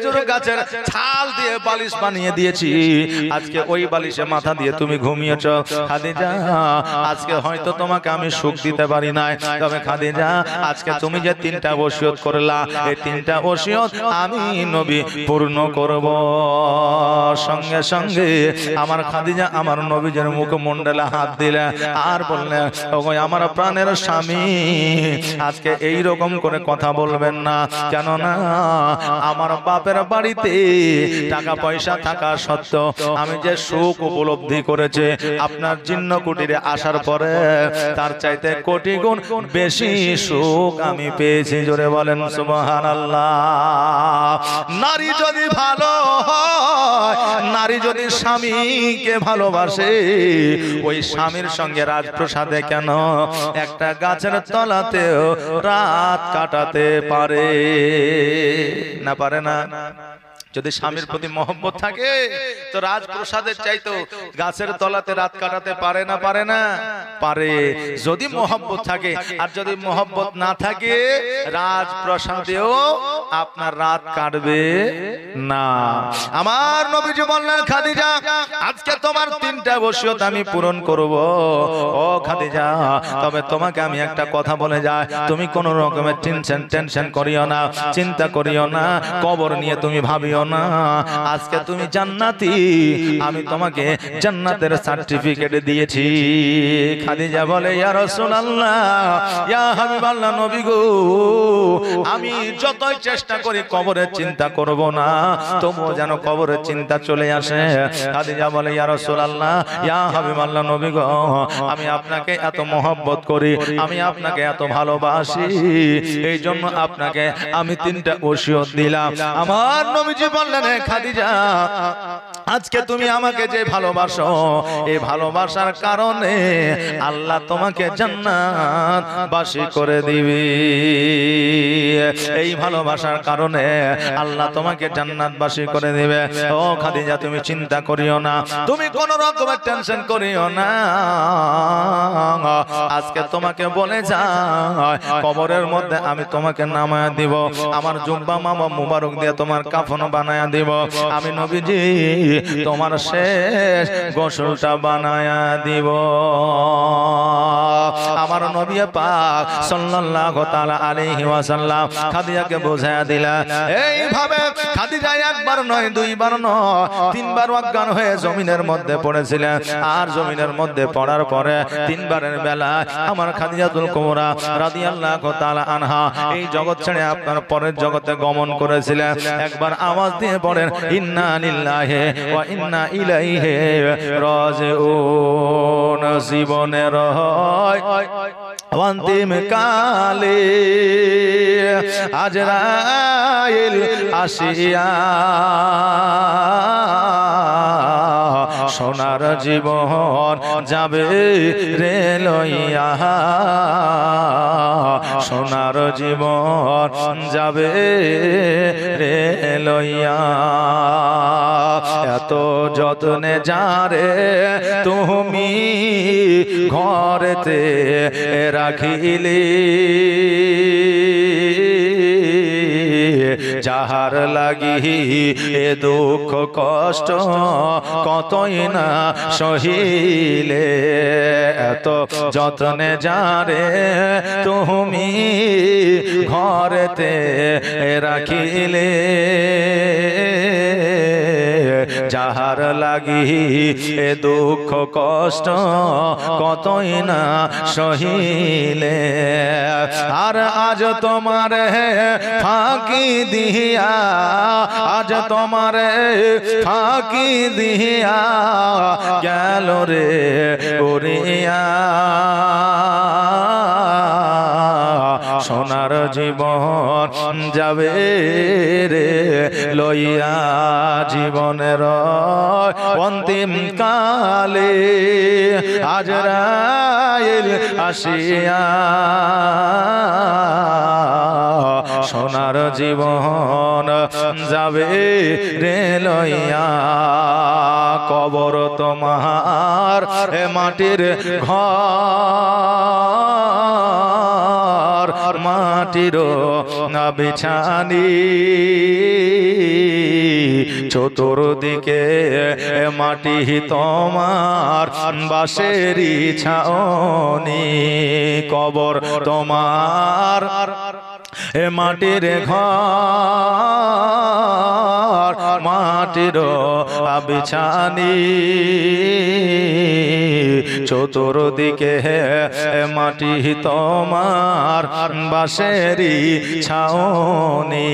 খেজুর গাছের ছাল দিয়ে বালিশ বানিয়ে দিয়েছি, আজকে ওই বালিশে মাথা দিয়ে তুমি ঘুমিয়েছো খাদিজা। আজকে হয়তো তোমাকে আমি সুখ দিতে পারি নাই, তবে খাদিজা আজকে তুমি যে 3টা ওসিয়ত করলা, এই 3টা ওসিয়ত আমি নবী পূর্ণ করব। সঙ্গে সঙ্গে আমার খাদিজা আমার নবীজের মুখমণ্ডলে হাত দিলে আর বললেন, ওগো আমার প্রাণের স্বামী, আজকে এই রকম করে কথা বলবেন না, কেননা আমার বাপের বাড়িতে টাকা পয়সা থাকা সত্ত্বেও আমি যে সুখ উপলব্ধি করেছে আপনার জিন্ন কুটিরে আসার পরে, তার চাইতে কোটি গুণ বেশি সুখ আমি পেয়েছি। জোরে বলেন সুবহানাল্লাহ। নারী যদি ভালো হয়, নারী যদি স্বামীকে ভালোবাসে, ওই স্বামীর সঙ্গে রাজপ্রাসাদে কেন একটা গাছের তলাতেও রাত কাটাতে পারে না? পারে না? যদি স্বামীর প্রতি মহব্বত থাকে তো রাজপ্রাসাদের চাইতো গাছের তলাতে রাত কাটাতে পারে না? পারে না? পারে। যদি মহব্বত থাকে, আর যদি মহব্বত না থাকে রাজপ্রাসাদেও আপনার রাত কাটবে না। আমার নবীজি বললেন, খাদিজা আজকে তোমার 3টা ওসিয়ত আমি পূরণ করব। ও খাদিজা, তবে তোমাকে আমি একটা কথা বলে যাই, তুমি কোন রকমের টেনশন করিও না, চিন্তা করিও না, কবর নিয়ে তুমি ভাবিও না। আজকে তুমি জান্নাতি, আমি তোমাকে জান্নাতের সার্টিফিকেট দিয়েছি। খাদিজা বলে, ইয়া রাসূলুল্লাহ, ইয়া হাবিবাল্লাহ, নবী গো, আমি যতই চেষ্টা করি কবরের চিন্তা করব না, তবুও যেন কবরের চিন্তা চলে আসে। খাদিজা বলে, ইয়া রাসূলুল্লাহ, ইয়া হাবিবাল্লাহ, নবী গো, আমি আপনাকে এত মহব্বত করি, আমি আপনাকে এত ভালোবাসি, এই জন্য আপনাকে আমি 3টা ওসিয়ত দিলাম। আমার নবীজি বললেন, খাদিজা আজকে তুমি আমাকে যে ভালোবাসো, এই ভালোবাসার কারণে আল্লাহ তোমাকে জান্নাত বাসী করে দিবে। এই ভালোবাসার কারণে আল্লাহ তোমাকে জান্নাত বাসী করে দিবে। ও খাদিজা, তুমি চিন্তা করিও না, তুমি কোন রকমের টেনশন করিও না। আজকে তোমাকে বলে যায়, কবরের মধ্যে আমি তোমাকে নামায়া দিব, আমার জুব্বা মামা মুবারক দিয়ে তোমার কাফন বানায়া দিব, আমি নবীজি তোমার শেষ গোসলটা বানায়া দিব। আমার নবী পাক সাল্লাল্লাহু তাআলা আলাইহি ওয়াসাল্লাম খাদিজাকে বোঝায়া দিলা। এইভাবে খাদিজা একবার নয়, দুইবার নয়, 3বার অজ্ঞান হয়ে জমিনের মধ্যে পড়েছিলেন। আর জমিনের মধ্যে পড়ার পরে 3বারের বেলা আমার খাদিজাতুল কুবরা রাদিয়াল্লাহু তাআলা আনহা এই জগৎ ছেড়ে আপনার পরের জগতে গমন করেছিলেন। একবার আওয়াজ দিয়ে পড়েন, ইন্না লিল্লাহি ওয়া ইন্না ইলাইহি রাজিউন। জীবনের অন্তিম কালে আজরাইল আসিয়া সোনার জীবন যাবে রে লইয়া, সোনার জীবন যাবে রে লইয়া। এত যত্নে যারে তুমি ঘরেতে রাখিলি, যাহার লাগি এ দুঃখ কষ্ট কতই না সহিলে। এত যত্নে যারে তুমি ঘরেতে রাখিলে, যাহার লাগি এ দুঃখ কষ্ট কতই না সহিলে। আর আজ তোমার ফাঁকি দিয়া, আজ তোমার ফাঁকি দিয়া গেল রে উড়িয়া, সোনার জীবন যাবে রে লইয়া। জীবনের অন্তিম কালে আজরাইল আসিয়া সোনার জীবন যাবে রে লইয়া। কবর তোমার মাটির ঘর, মাটির বিছানি চতুর্দিকে মাটি তোমার বাঁশেরই ছাউনি, কবর তোমার মাটির ঘর, মাটির বিছানি, চতুর্দিকে মাটি তোমার বাঁশেরই ছাউনি।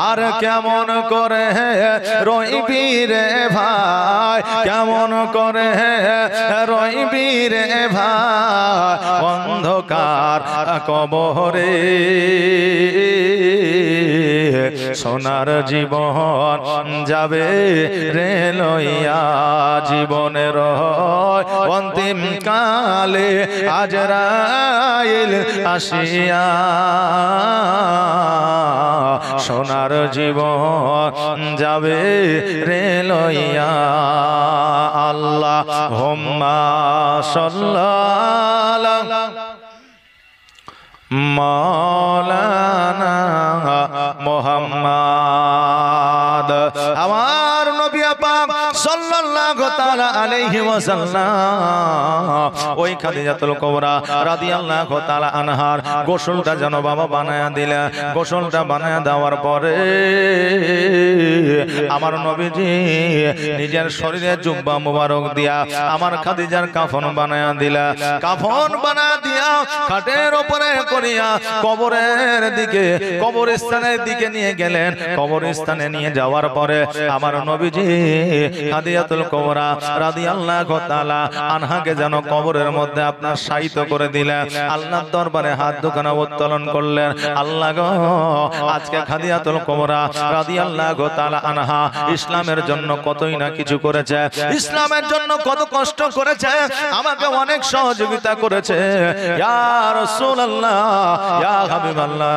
আর কেমন করে রইবি রে ভাই, কেমন করে রইবি রে ভাই অন্ধকার কবরে, সোনার জীবন যাবে রে লইয়া, জীবনের অন্তিম কালে আজরাইল আসিয়া, সোনার জীবন যাবে রে লইয়া। আল্লাহুম্মা সাল্লাল্লাহু মাওলানা মুহাম্মদ। আমার নবী পাক সাল্লাল্লাহু তাআলা আলাইহি ওয়াসাল্লাম ওই খাদিজাতুল কুবরা রাদিয়াল্লাহু তাআলা আনহার গোসলটা যেন বাবা বানায়া দিলেন। গোসলটা বানায়া দেওয়ার পরে আমার নবীজি নিজের শরীরে জুব্বা মুবারক দিয়া আমার খাদিজার কাফন বানায়া দিলা। কাফন বানায়া দিয়া খাটের উপরে করিয়া কবরের দিকে, কবরস্থানের দিকে নিয়ে গেলেন। কবরস্থানে নিয়ে যাওয়ার পরে আমার নবীজি খাদিজাতুল কুবরা রাদিয়াল্লাহু তাআলা আনহাকে যেন কবরের মধ্যে আপনার শায়িত করে দিলেন। আল্লাহর দরবারে হাত দুখানা উত্তোলন করলেন। আল্লাহ গো, আজকে খাদিজাতুল কুবরা রাদিয়াল্লাহু তাআলা আনহা ইসলামের জন্য কতই না কিছু করেছে, ইসলামের জন্য কত কষ্ট করেছে, আমাকে অনেক সহযোগিতা করেছে। ইয়া রাসূলুল্লাহ, ইয়া হাবিবাল্লাহ,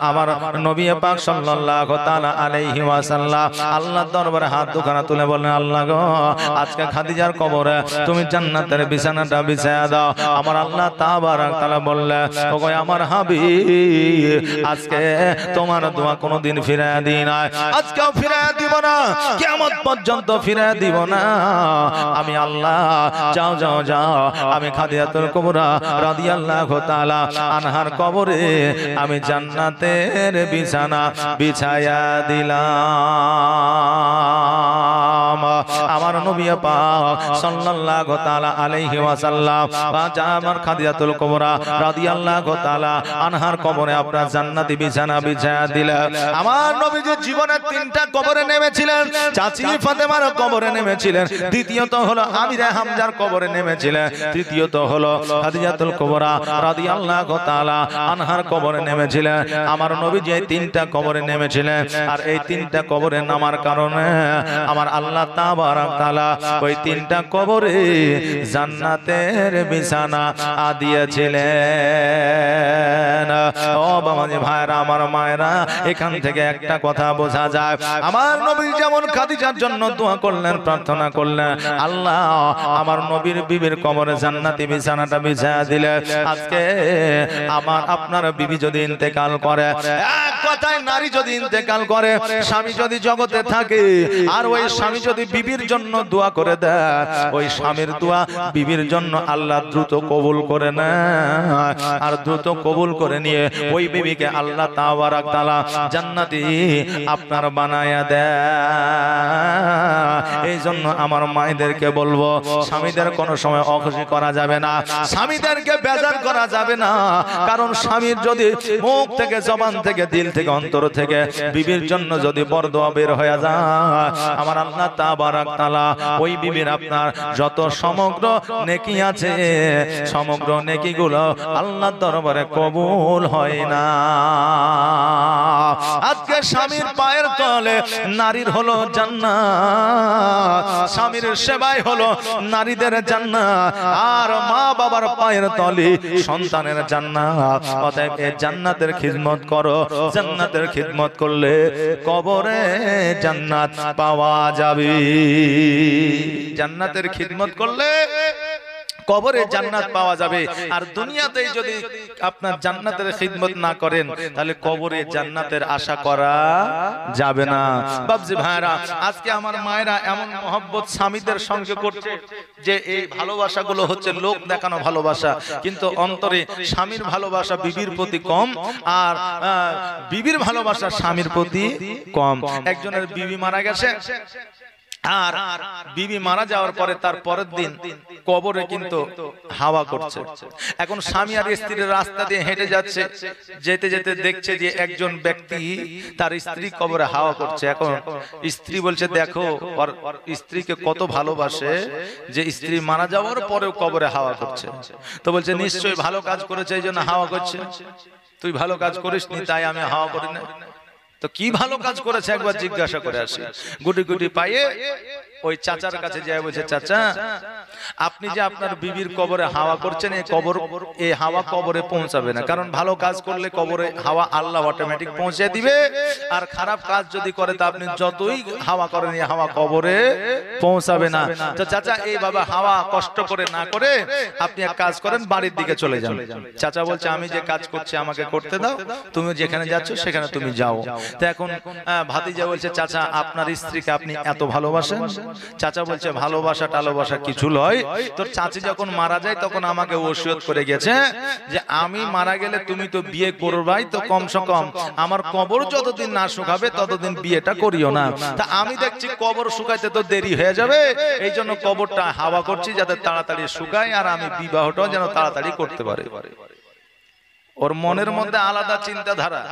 আমার নবী পাক সাল্লাল্লাহু তাআলা আলাইহি ওয়াসাল্লাম আল্লাহর দরবারে হাত দুখানা তুলে বললেন, আল্লাহ গো, আজকে খাদিজার কবরে তুমি জান্নাতের বিছানাটা বিছায়া দাও। আমার আল্লাহ তাবারক তাআলা বললেন, ওগো আমার হাবিব, আজকে তোমার দোয়া কোনোদিন ফিরায়া দিই নাই, আজকেও ফিরায়া দিব না, কিয়ামত পর্যন্ত ফিরায়া দিব না। আমি আল্লাহ, যাও যাও যাও, আমি খাদিজাতুল কুবরা রাদিয়াল্লাহু তাআলা আনহার কবরে আমি জান্নাতের বিছানা বিছায়া দিলাম। আমার নবী পাক সাল্লাল্লাহু তাআলা আলাইহি ওয়াসাল্লাম আমার খাদিজাতুল কুবরা রাদিয়াল্লাহু তাআলা আনহার কবরে আপনার জান্নাতি বিছানা বিছায়া দিলেন। আমার নবী যে জীবনের তিনটা কবরে নেমেছিলেন, চাচি ফাতেমার কবরে নেমেছিলেন, দ্বিতীয়ত হলো আমিরে হামজার কবরে নেমেছিলেন, তৃতীয়ত হলো খাদিজাতুল কুবরা রাদিয়াল্লাহু তাআলা আনহার কবরে নেমেছিলেন। আমার নবী যে তিনটা কবরে নেমেছিলেন, আর এই তিনটা কবরে নামার কারণে আমার আল্লাহ তাবারক তাআলা ওই তিনটা কবরে জান্নাতের বিছানা দিয়েছিলেন। ও বাবাজি ভাইরা, আমার মায়েরা, এখান থেকে একটা কথা বোঝা যায়, আমার নবী যেমন খাদিজার জন্য দোয়া করলেন, প্রার্থনা করলেন, আল্লাহ আমার নবীর বিবির কবরে জান্নাতি বিছানাটা বিছায়া দিলেন। আজকে আমার আপনার বিবি যদি ইন্তেকাল করে, এক কথায় নারী যদি ইন্তেকাল করে, স্বামী যদি জগতে থাকে, আর ওই স্বামী যদি বিবির জন্য দোয়া করে দেয়, ওই স্বামীর দোয়া বিবির জন্য আল্লাহ দ্রুত কবুল করে নেয়, আর দ্রুত কবুল করে নিয়ে ওই বিবিকে আল্লাহ তাবারক তাআলা জান্নাতি আপনার বানায়া দেয়। এই জন্য আমার মায়েদেরকে বলবো, স্বামীদের কোনো সময় অখুশি করা যাবে না, স্বামীদেরকে বেজার করা যাবে না। কারণ স্বামীর যদি মুখ থেকে, জবান থেকে, দিল থেকে, অন্তর থেকে বিবির জন্য যদি বরদোয়া বের হয়ে যায়, আমার আল্লাহ তাবারক তাআলা ওই বিবির আপনার যত সমগ্র নেকি আছে, সমগ্র নেকিগুলো আল্লাহর দরবারে কবুল হয় না। আজকে স্বামীর পায়ের তলে নারীর হলো জান্নাত, স্বামীর সেবাই হলো নারীদের জান্নাত, আর মা বাবার পায়ের তলে সন্তানের জান্নাত। অতএব এই জান্নাতের খিদমত করো, জান্নাতের খিদমত করলে কবরে জান্নাত পাওয়া যাবে। জান্নাতের খিদমত করলে কবরে জান্নাত পাওয়া যাবে। আর দুনিয়াতে যদি আপনার জান্নাতের খিদমত না করেন তাহলে কবরে জান্নাতের আশা করা যাবে না। বাবজি ভাইরা, আজকে আমার মায়েরা এমন মহব্বত স্বামীদের সঙ্গে করছে যে এই ভালোবাসাগুলো হচ্ছে লোক দেখানো ভালোবাসা, কিন্তু অন্তরে স্বামীর ভালোবাসা বিবির প্রতি কম, আর বিবির ভালোবাসা স্বামীর প্রতি কম। একজনের বিবি মারা গেছে, আর বিবি মারা যাওয়ার পরে তার পরের দিন কবরে কিন্তু হাওয়া করছে। এখন স্বামী আর স্ত্রী রাস্তা দিয়ে হেঁটে যাচ্ছে, যেতে যেতে দেখছে যে একজন ব্যক্তি তার স্ত্রী কবরে হাওয়া করছে। এখন স্ত্রী বলছে, দেখো ওর স্ত্রীকে কত ভালোবাসে যে স্ত্রী মারা যাওয়ার পরেও কবরে হাওয়া করছে। তো বলছে, নিশ্চয়ই ভালো কাজ করেছে এই জন্য হাওয়া করছে। তুই ভালো কাজ করিসনি তাই আমি হাওয়া করি না। তো কি ভালো কাজ করেছে একবার জিজ্ঞাসা করে আসি। গুটি গুটি পায়ে ওই চাচার কাছে যায়, বলছে, চাচা আপনি যে আপনার বিবির কবরে হাওয়া করছেন, এই হাওয়া কবরে পৌঁছাবে না, কারণ ভালো কাজ করলে কবরে হাওয়া আল্লাহ অটোমেটিক পৌঁছে দিবে, আর খারাপ কাজ যদি করে তা আপনি যতই হাওয়া করেন এই হাওয়া কবরে পৌঁছাবে না। তো চাচা এই বাবা হাওয়া কষ্ট করে না করে আপনি এক কাজ করেন, বাড়ির দিকে চলে যান। চাচা বলছে, আমি যে কাজ করছি আমাকে করতে দাও, তুমি যেখানে যাচ্ছ সেখানে তুমি যাও। তো এখন ভাতিজা বলছে, চাচা আপনার স্ত্রীকে আপনি এত ভালোবাসেন? চাচা বলছে, ভালোবাসা টালোবাসা কিছু লয়, তোর চাচি যখন মারা যায় তখন আমাকে ওসিয়ত করে গেছে যে আমি মারা গেলে তুমি তো বিয়ে করবাই, তো কমসে কম আমার কবর যতদিন না শুকাবে ততদিন বিয়েটা করিও না। তা আমি দেখছি কবর শুকাইতে তো দেরি হয়ে যাবে, এই জন্য কবরটা হাওয়া করছি যাতে তাড়াতাড়ি শুকায় আর আমি বিবাহটাও যেন তাড়াতাড়ি করতে পারে। ওর মনের মধ্যে আলাদা চিন্তাধারা,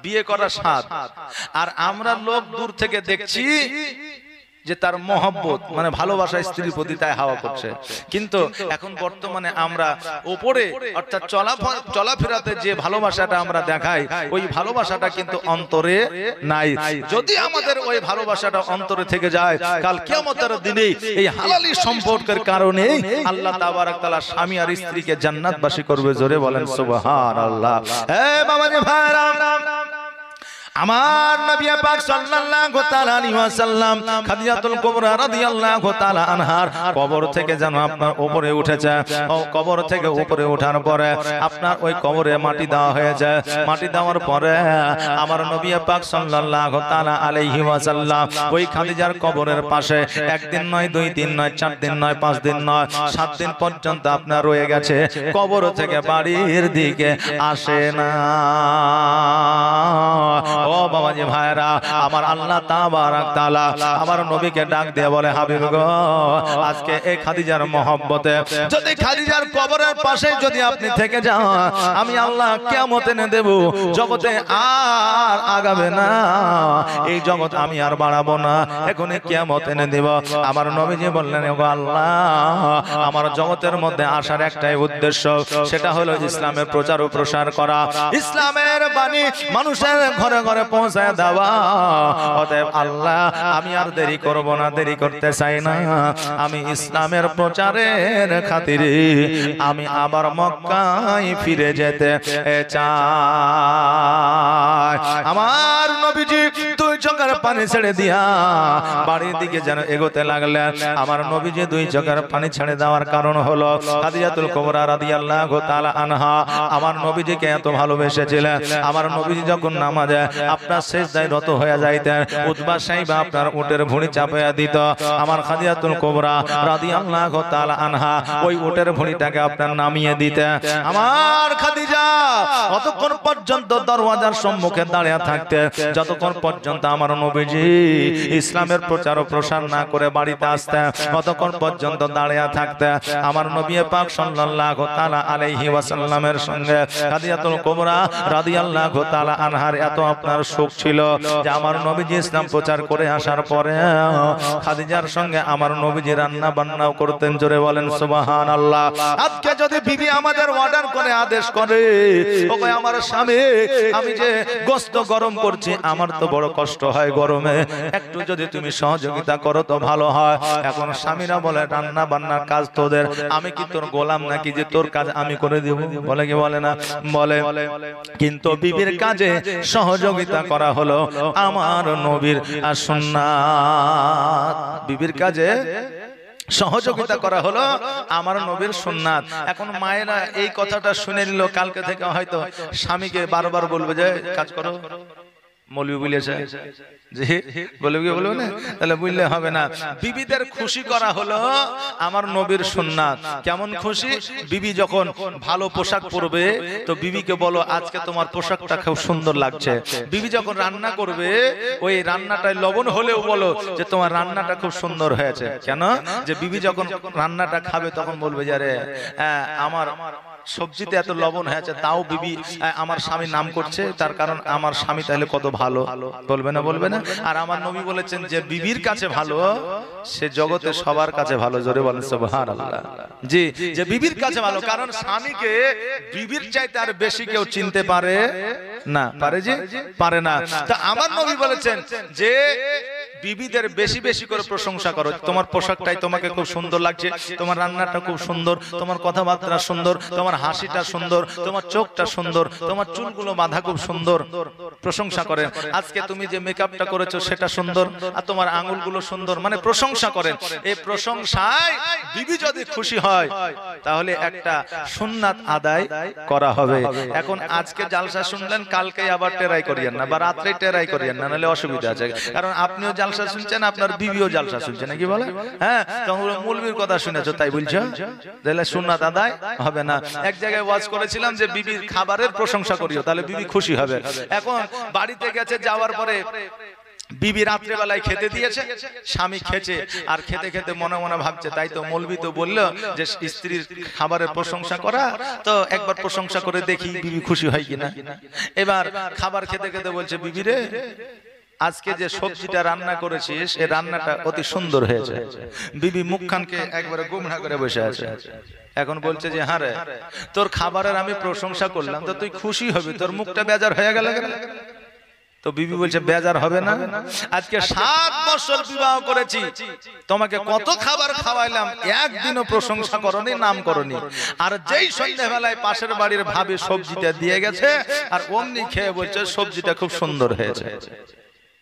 বিয়ে করার স্বাদ। আর আমরা লোক দূর থেকে দেখছি যে তার মহব্বত মানে ভালোবাসা স্ত্রীর প্রতি, তাই হাওয়া করছে। কিন্তু এখন বর্তমানে আমরা উপরে অর্থাৎ চলাফেরাতে যে ভালোবাসাটা আমরা দেখাই, ওই ভালোবাসাটা কিন্তু অন্তরে নাই। যদি আমাদের ওই ভালোবাসাটা অন্তরে থেকে যায়, কাল কিয়ামতের দিনে এই হালালি সম্পর্কের কারণে আল্লাহ তাবারক তাআলা স্বামী আর স্ত্রীকে জান্নাতবাসী করবে। জোরে বলেন সুবহানাল্লাহ। হে বাবাজি ভাইরা, আমার নবী পাক সাল্লাল্লাহু তাআলা আলাইহি ওয়াসাল্লাম খাদিজাতুল কুবরা রাদিয়াল্লাহু তাআলা আনহার কবর থেকে যেন আপনার উপরে উঠেছে। ও কবর থেকে উপরে ওঠার পরে আপনার ওই কবরে মাটি দেওয়া হয়েছে। মাটি দেওয়ার পরে আমার নবী পাক সাল্লাল্লাহু তাআলা আলাইহি ওয়াসাল্লাম ওই খাদিজার কবরের পাশে একদিন নয়, দুই দিন নয়, 4 দিন নয়, 5 দিন নয়, 7 দিন পর্যন্ত আপনার রয়ে গেছে। কবর থেকে বাড়ির দিকে আসে না। ও বাবাজি ভাইরা, আমার আল্লাহ তাবারক তাআলা আমার নবীকে ডাক দিয়ে বলে, হাবিব গো, আজকে এই খাদিজার মহব্বতে যদি খাদিজার কবরের পাশে যদি আপনি থেকে যান, আমি আল্লাহ কিয়ামতে এনে দেব, জগতে আর আগাবে না, এই জগৎ আমি আর বাড়াবো না, এখনই কিয়ামত এনে দেব। আমার নবীজি বললেন, ওগো আল্লাহ, আমার জগতের মধ্যে আসার একটাই উদ্দেশ্য, সেটা হলো ইসলামের প্রচার ও প্রসার করা, ইসলামের বাণী মানুষের ঘরে ঘরে পৌঁছায় দেওয়া। অতএব আল্লাহ, আমি আর দেরি করব না, দেরি করতে চাই না। আমি ইসলামের প্রচারের খাতিরে আমি আবার মক্কায় ফিরে যেতে চাই। আমার নবীজি 2 চোখের পানি ছেড়ে দিয়া বাড়ির দিকে যেন এগোতে লাগলেন। আমার নবীজি 2 চোখের পানি ছেড়ে দেওয়ার কারণ হলো খাদিজাতুল কুবরা রাদিয়াল্লাহু তাআলা আনহা আমার নবীজিকে এত ভালোবেসেছিলেন। আমার নবীজি যখন নামাজে আপনার সিজদায় রত হয়ে যাইতেন, উতবা সাইবা আপনার উটের ভুঁড়ি চাপায়া দিত। আমার খাদিজাতুল কুবরা রাদিয়াল্লাহু তাআলা আনহা ওই উটের ভুঁড়িটাকে আপনার নামিয়ে দিতেন। আমার খাদিজা অতক্ষণ পর্যন্ত দরওয়াজার সম্মুখে দাঁড়িয়ে থাকতে, যতক্ষণ পর্যন্ত আমার নবীজি ইসলামের প্রচার ও প্রসার না করে বাড়িতে আসতেন, ততক্ষণ পর্যন্ত দাঁড়িয়ে থাকতে। আমার নবী পাক সাল্লাল্লাহু তাআলা আলাইহি ওয়াসাল্লামের সঙ্গে খাদিজাতুল কুবরা রাদিয়াল্লাহু তাআলা আনহার এত আপনার সুখ ছিল যে আমার নবীজি ইসলাম প্রচার করে আসার পরে খাদিজার সঙ্গে আমার নবীজি রান্না বান্নাও করতেন। জোরে বলেন সুবহানাল্লাহ। আজকে যদি বিবি আমাদের অর্ডার করে আদেশ করে, ওগো আমার স্বামী, আমি যে গোশত গরম করছি, আমার তো বড় কষ্ট হয় গরমে, একটু যদি তুমি সহযোগিতা করো তো ভালো হয়। এখন স্বামীরা বলে, রান্না বান্নার কাজ তোদের, আমি কি তোর গোলাম নাকি যে তোর কাজ আমি করে দেব? বলে কি বলে না? বলে। কিন্তু বিবির কাজে সহযোগিতা করা হলো আমার নবীর সুন্নাত। বিবির কাজে সহযোগিতা করা হলো আমার নবীর সুন্নাত। এখন মায়েরা এই কথাটা শুনে নিল, কালকে থেকে হয়তো স্বামীকে বারবার বলবে যে কাজ করো, মৌলবি বলেছে জি বলবে বলবে না, তাহলে বুঝলে হবে না। বিবিদের খুশি করা হলো আমার নবীর সুন্নাত। কেমন খুশি? বিবি যখন ভালো পোশাক পরবে তো বিবিকে বলো আজকে তোমার পোশাকটা খুব সুন্দর লাগছে। বিবি যখন রান্না করবে ওই রান্নাটায় লবণ হলেও বলো যে তোমার রান্নাটা খুব সুন্দর হয়েছে। কেন? যে বিবি যখন রান্নাটা খাবে তখন বলবে যে আরে আমার সবজিতে এত লবণ হয়েছে, তাও বিবি আমার স্বামী নাম করছে, তার কারণ আমার স্বামী তাহলে কত ভালো। বলবে না? বলবে না? আর আমার নবী বলেছেন যে বিবির কাছে ভালো সে জগতে সবার কাছে ভালো। জোরে বলেন সুবহানাল্লাহ। জি, যে বিবির কাছে ভালো, কারণ স্বামীকে বিবির চাইতে আর বেশি কেউ চিনতে পারে না। পারে? যে পারে না। তা আমার নবী বলেছেন যে বিবিদের বেশি বেশি করে প্রশংসা করো। তোমার পোশাকটাই তোমাকে খুব সুন্দর লাগছে, তোমার রান্নাটা খুব সুন্দর, তোমার কথাবার্তা সুন্দর, তোমার হাসিটা সুন্দর, তোমার চোখটা সুন্দর, তোমার চুলগুলো বাঁধা খুব সুন্দর। প্রশংসা করেন। আজকে তুমি যে মেকআপটা করেছো সেটা সুন্দর, আর তোমার আঙুলগুলো সুন্দর, মানে প্রশংসা করেন। এই প্রশংসায় বিবি যদি খুশি হয় তাহলে একটা সুন্নাত আদায় করা হবে। এখন আজকে জালসা শুনলেন, কালকে আবার টেরাই করিয়েন না, বা রাত্রে টেরাই করিয়েন না, নাহলে অসুবিধা আছে। কারণ আপনিও জালসা শুনছেন, আপনার বিবিও জালসা শুনছে, নাকি বলে? হ্যাঁ, তখন মৌলবীর কথা শুনেছো তাই বলছো, তাহলে সুন্নাত আদায় হবে না। এক জায়গায় ওয়াজ করেছিলাম যে বিবির খাবারের প্রশংসা করিও, তাহলে বিবি খুশি হবে। এখন বাড়িতে গেছে, যাওয়ার পরে বিবি রাত্রে বেলায় খেতে দিয়েছে, স্বামী খেছে, আর খেতে খেতে মনে মনে ভাবছে তাই তো মৌলবী তো বললো যে স্ত্রীর খাবারের প্রশংসা করা, তো একবার প্রশংসা করে দেখি বিবি খুশি হয় কিনা। এবার খাবার খেতে খেতে বলছে বিবি রে, আজকে যে সবজিটা রান্না করেছিস এই রান্নাটা অতি সুন্দর হয়েছে। বিবি মুখখানকে একবারে গুমরা করে বসে আছে। এখন বলছে যে হ্যাঁ রে, তোর খাবারের আমি প্রশংসা করলাম তো তুই খুশি হবি, তোর মুখটা বেজার হয়ে গেল। তো বিবি বলছে বেজার হবে না, আজকে 7 বছর বিবাহ করেছি, তোমাকে কত খাবার খাওয়াইলাম, একদিনও প্রশংসা করনি, নাম করনি। আর যেই সন্ধ্যাবেলায় পাশের বাড়ির ভাবি সবজিটা দিয়ে গেছে, আর অমনি খেয়ে বলছে সবজিটা খুব সুন্দর হয়েছে।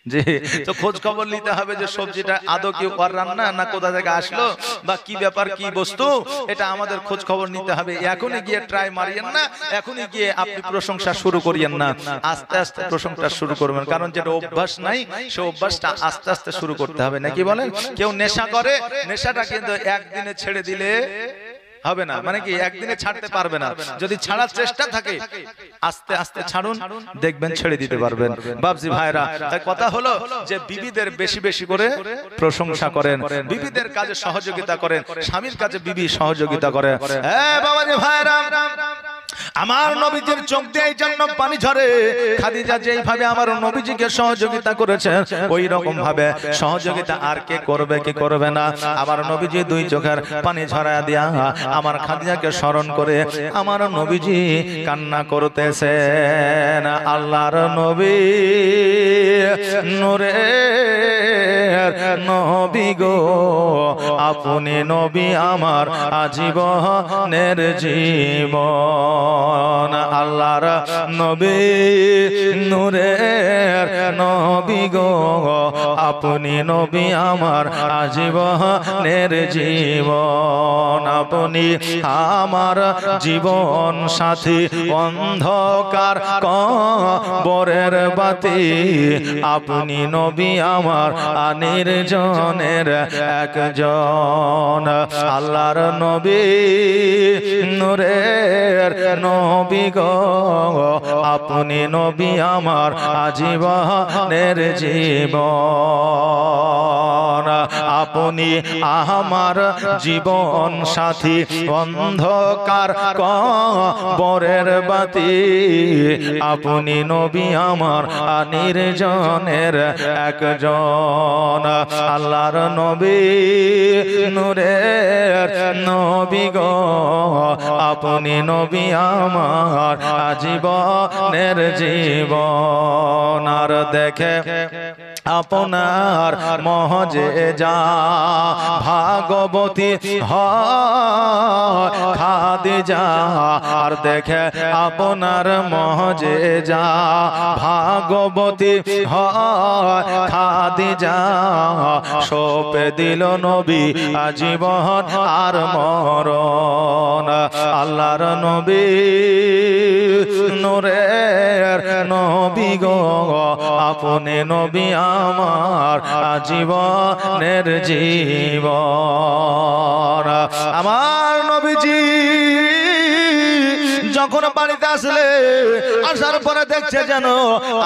জি, তো খোঁজ খবর নিতে হবে যে সবজিটা আদৌ কি ওর রান্না না কোথা থেকে আসলো, বা কি ব্যাপার, কি বস্তু, এটা আমাদের খোঁজ খবর নিতে হবে। এখনই গিয়ে ট্রাই মারিয়েন না, এখনই গিয়ে আপনি প্রশংসা শুরু করিয়েন না, আস্তে আস্তে প্রশংসা শুরু করবেন। কারণ যেটা অভ্যাস নাই সে অভ্যাসটা আস্তে আস্তে শুরু করতে হবে, নাকি বলেন? কেউ নেশা করে, নেশাটা কিন্তু একদিনে ছেড়ে দিলে হবে না, মানে কি একদিনে ছাড়তে পারবে না। যদি ছাড়ার চেষ্টা থাকে আস্তে আস্তে ছাড়ুন, দেখবেন ছেড়ে দিতে পারবেন। বাবজি ভাইরা, তাই কথা হলো যে বিবিদের বেশি বেশি করে প্রশংসা করেন, বিবিদের কাজে সহযোগিতা করেন, স্বামীর কাজে বিবি সহযোগিতা করে। হ্যাঁ বাবাজি ভাইরা, আমার নবীজির চোখ দিয়ে এই জন্য পানি ঝরে। খাদিজা যেইভাবে আমার নবীজিকে সহযোগিতা করেছেন ওই রকম ভাবে সহযোগিতা আর কে করবে কি করবে না। আমার নবীজি 2 চোখের পানি ঝরায়া দিয়া আমার খাদিজাকে স্মরণ করে আমার নবীজি কান্না করতেছেন। আল্লাহর নবী, নূরের নবী গো, আপনি নবী আমার আজীবনের জীবন। আল্লাহর নবী, নূরের নবী গো, আপনি নবী আমার আজীবনের জীবন। আপনি আমার জীবন সাথী, অন্ধকার কবরের বাতি, আপনি নবী আমার নির্জনের একজন। আল্লাহর নবী, নূরের নবী গো, আপনি নবী আমার আজীবনের জীবন। আপনি আমার জীবন সাথী, অন্ধকার কবরের বাতি, আপনি নবী আমার নির্জনের একজন। আল্লাহর নবী, নূরের নবী গো, আপনি নবী আমার আজীবনের জীবন। আর দেখে আপনার মহজেজা ভাগবতী হয় খাদিজা আর দেখে আপনার মজেজা ভাগবতী হয় খাদিজা সপে দিল নবী আজীবন আর মরণ আল্লাহর নবী নূরের নবী গো আপনি নবী আমার আজীবনের জীবন আমার নবীজি যখন বাড়িতে আসলে আসার পরে দেখছে যেন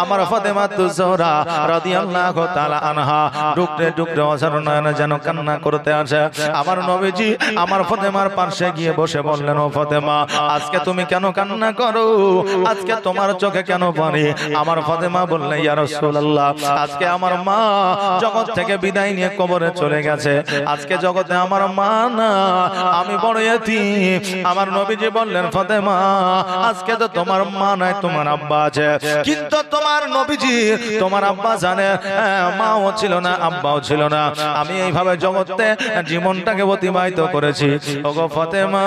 আমার ফাতেমা তুজোহরা রাদিয়াল্লাহু তাআলা আনহা ডুকরে ডুকরে অঝর নয়নে যেন কান্না করতে আসে আমার নবীজি আমার ফাতেমার পাশে গিয়ে বসে বললেন ও ফাতেমা আজকে তুমি কেন কান্না করো আজকে তোমার চোখে কেন পানি আমার ফাতেমা বললেন ইয়া রাসূলুল্লাহ আজকে আমার মা জগৎ থেকে বিদায় নিয়ে কবরে চলে গেছে আজকে জগতে আমার মা না আমি বড় এতিম আমার নবীজি বললেন ফাতেমা আজকে তো তোমার মা নাই তোমার আব্বা আছে কিন্তু তোমার নবীজি তোমার আব্বা জানে মাও ছিল না আব্বাও ছিল না আমি এইভাবে জগতে জীবনটাকে অতিবাহিত করেছি ওগো ফাতেমা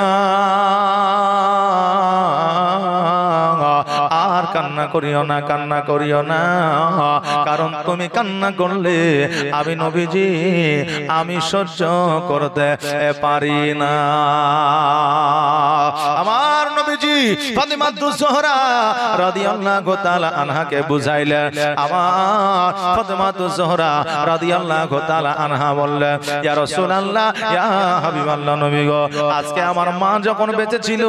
আর কান্না করিও না কান্না করিও না কারণ তুমি কান্না করলে আমি নবীজি আমি সহ্য করতে পারি না আমার নবীজি ফাতেমা তুজোহরা রাদিয়াল্লাহু তাআলা আনহাকে বুঝাইলেন আমার ফাতেমা তুজোহরা রাদিয়াল্লাহু তাআলা আনহা বললেন ইয়া রাসূলুল্লাহ ইয়া হাবিবাল্লাহ নবী গো আজকে আমার মা যখন বেঁচে ছিল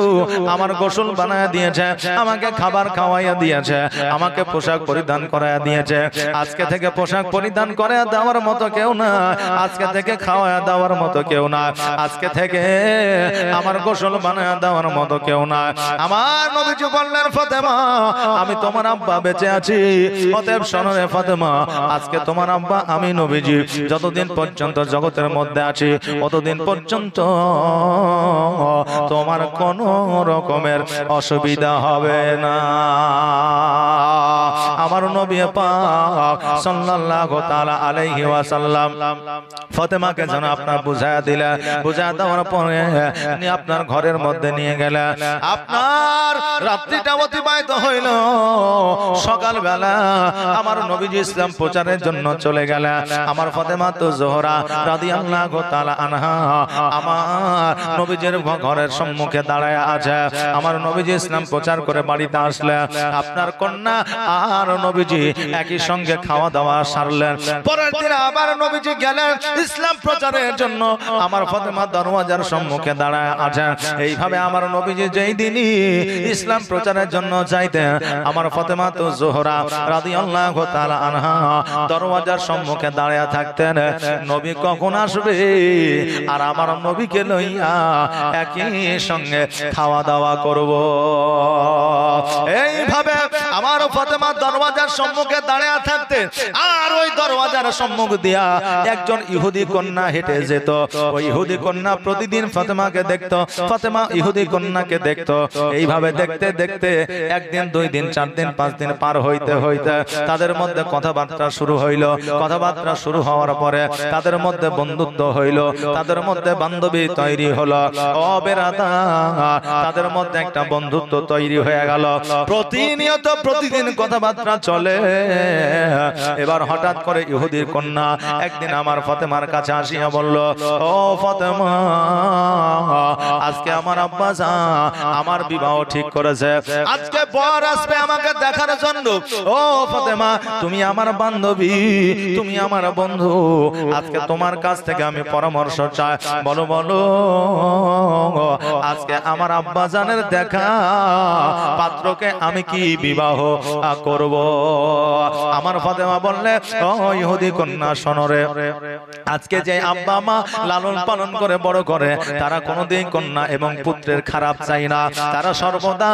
আমার গোসল বানায় দিয়েছে আমাকে খাবার খাওয়াইয়া দিয়েছে আমাকে পোশাক পরিধান করাইয়া দিয়েছে আজকে থেকে পোশাক পরিধান করে দেওয়ার মতো কেউ না আজকে থেকে খাওয়াইয়া দেওয়ার মতো কেউ না আজকে থেকে আমার গোসল বানায় দেওয়ার মতো কেউ না আমার নবীজি বললেন ফাতেমা আমি তোমার আব্বা বেঁচে আছি অতএব শোনো রে ফাতেমা আজকে তোমার আব্বা আমি নবীজি যতদিন পর্যন্ত জগতের মধ্যে আছি ততদিন পর্যন্ত তোমার কোনো রকমের অসুবিধা হবে না আমার নবী পাক সাল্লাল্লাহু তাআলা আলাইহি ওয়াসাল্লাম ফাতেমাকে যেন আপনার বুঝায়া দিলেন বুঝায়া দেওয়ার পরে আপনার ঘরের মধ্যে নিয়ে গেলেন আপনার রাত্রিটা অতিবাহিত হইল সকালবেলা আমার নবীজি ইসলাম প্রচারের জন্য চলে গেলেন আমার ফাতেমা তুজোহরা রাদিয়াল্লাহু তাআলা আনহা আমার নবীজির ঘরের সম্মুখে দাঁড়ায় আছে আমার নবীজি ইসলাম প্রচার করে বাড়িতে আসলেন আপনার কন্যা আর নবীজি একই সঙ্গে খাওয়া দাওয়া সারলেন পরের দিন আবার নবীজি গেলেন ইসলাম প্রচারের জন্য আমার ফাতেমা দরওয়াজার সম্মুখে দাঁড়ায় আছেন এইভাবে আমার নবীজি যেই দিনই ইসলাম প্রচারের জন্য যাইতেন আমার ফাতেমা তুজোহরা রাদিয়াল্লাহু তাআলা আনহা দরওয়াজার সম্মুখে দাঁড়ায় থাকতেন নবী কখন আসবে আর আমার নবীকে লইয়া একই সঙ্গে খাওয়া দাওয়া করব এইভাবে আমার ফাতেমা দরওয়াজার সম্মুখে দাঁড়িয়ে থাকতেন আর ওই দরওয়াজার সম্মুখ দিয়া একজন ইহুদি কন্যা হেঁটে যেত ওই ইহুদি কন্যা প্রতিদিন ফাতেমাকে দেখতো ফাতেমা ইহুদি কন্যাকে দেখতো এইভাবে দেখতে দেখতে একদিন দুই দিন চার দিন পাঁচ দিন পার হইতে হইতে তাদের মধ্যে কথাবার্তা শুরু হইল কথাবার্তা শুরু হওয়ার পরে তাদের মধ্যে বন্ধুত্ব হইল তাদের মধ্যে বান্ধবী তৈরি হলো তাদের মধ্যে একটা বন্ধুত্ব তৈরি হয়ে গেল প্রতিনিয়ত প্রতিদিন কথাবার্তা চলে এবার হঠাৎ করে ইহুদির কন্যা একদিন আমার ফাতেমার কাছে আসিয়া বলল ও ফাতেমা আজকে আমার আব্বা আমার বিবাহ ঠিক করেছে আজকে বর আসবে আমাকে দেখার জন্য ও ফাতেমা তুমি আমার বান্ধবী তুমি আমার বন্ধু আজকে তোমার কাছ থেকে আমি পরামর্শ চাই বলো বলো আজকে আমার আব্বা জানের দেখা পাত্রকে আমি কি বিবাহ করব আমার ফাতেমা বললে ও ইহুদি কন্যা শোনো রে আজকে যে আব্বা মা লালন পালন করে বড় করে তারা কোনোদিন কন্যা এবং পুত্রের খারাপ চাই না তারা সর্বদা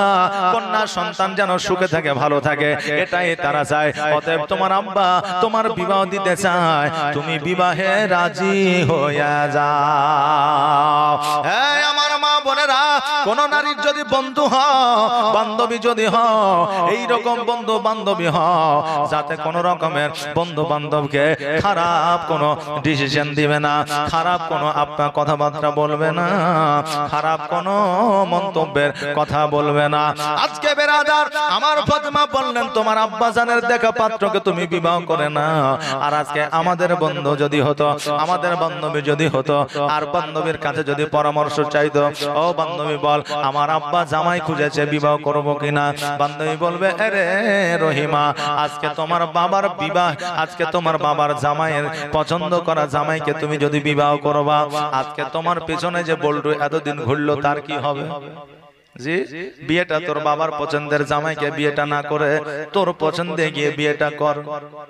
কন্যা সন্তান যেন সুখে থাকে ভালো থাকে এটাই তারা চায় অতএব তোমার আব্বা তোমার বিবাহ দিতে চায় তুমি বিবাহে রাজি হইয়া যাও এই আমার মা বোনেরা, কোন নারীর যদি বন্ধু হও, বান্ধবী যদি হও, এই রকম বন্ধু বান্ধবী হও যাতে কোন রকমের বন্ধু বান্ধবকে খারাপ কোনো ডিসিশন দিবে না, খারাপ কোনো আপনার কথাবার্তা বলবে না, খারাপ কোনো মন্তব্যের কথা বলবে না। আজকে বেরাদার আমার ফাতেমা বললেন তোমার আব্বা জানের দেখা পাত্রকে তুমি বিবাহ করে না। আর আজকে আমাদের বন্ধু যদি হতো, আমাদের বান্ধবী যদি হতো, আর বান্ধবীর কাছে যদি পরামর্শ চাইতো, ও বান্ধবী বল আমার আব্বা জামাই খুঁজেছে বিবাহ করব কিনা, বান্ধবী বলবে আরে রহিমা আজকে তোমার বাবার বিবাহ, আজকে তোমার বাবার জামাইয়ের পছন্দ করা জামাইকে তুমি যদি বিবাহ করবা, আজকে তোমার পেছনে যে বল্টু এতদিন ঘুরলো তার কি হবে? জি, বিয়েটা তোর বাবার পছন্দের জামাইকে বিয়েটা না করে তোর পছন্দে গিয়ে বিয়েটা কর,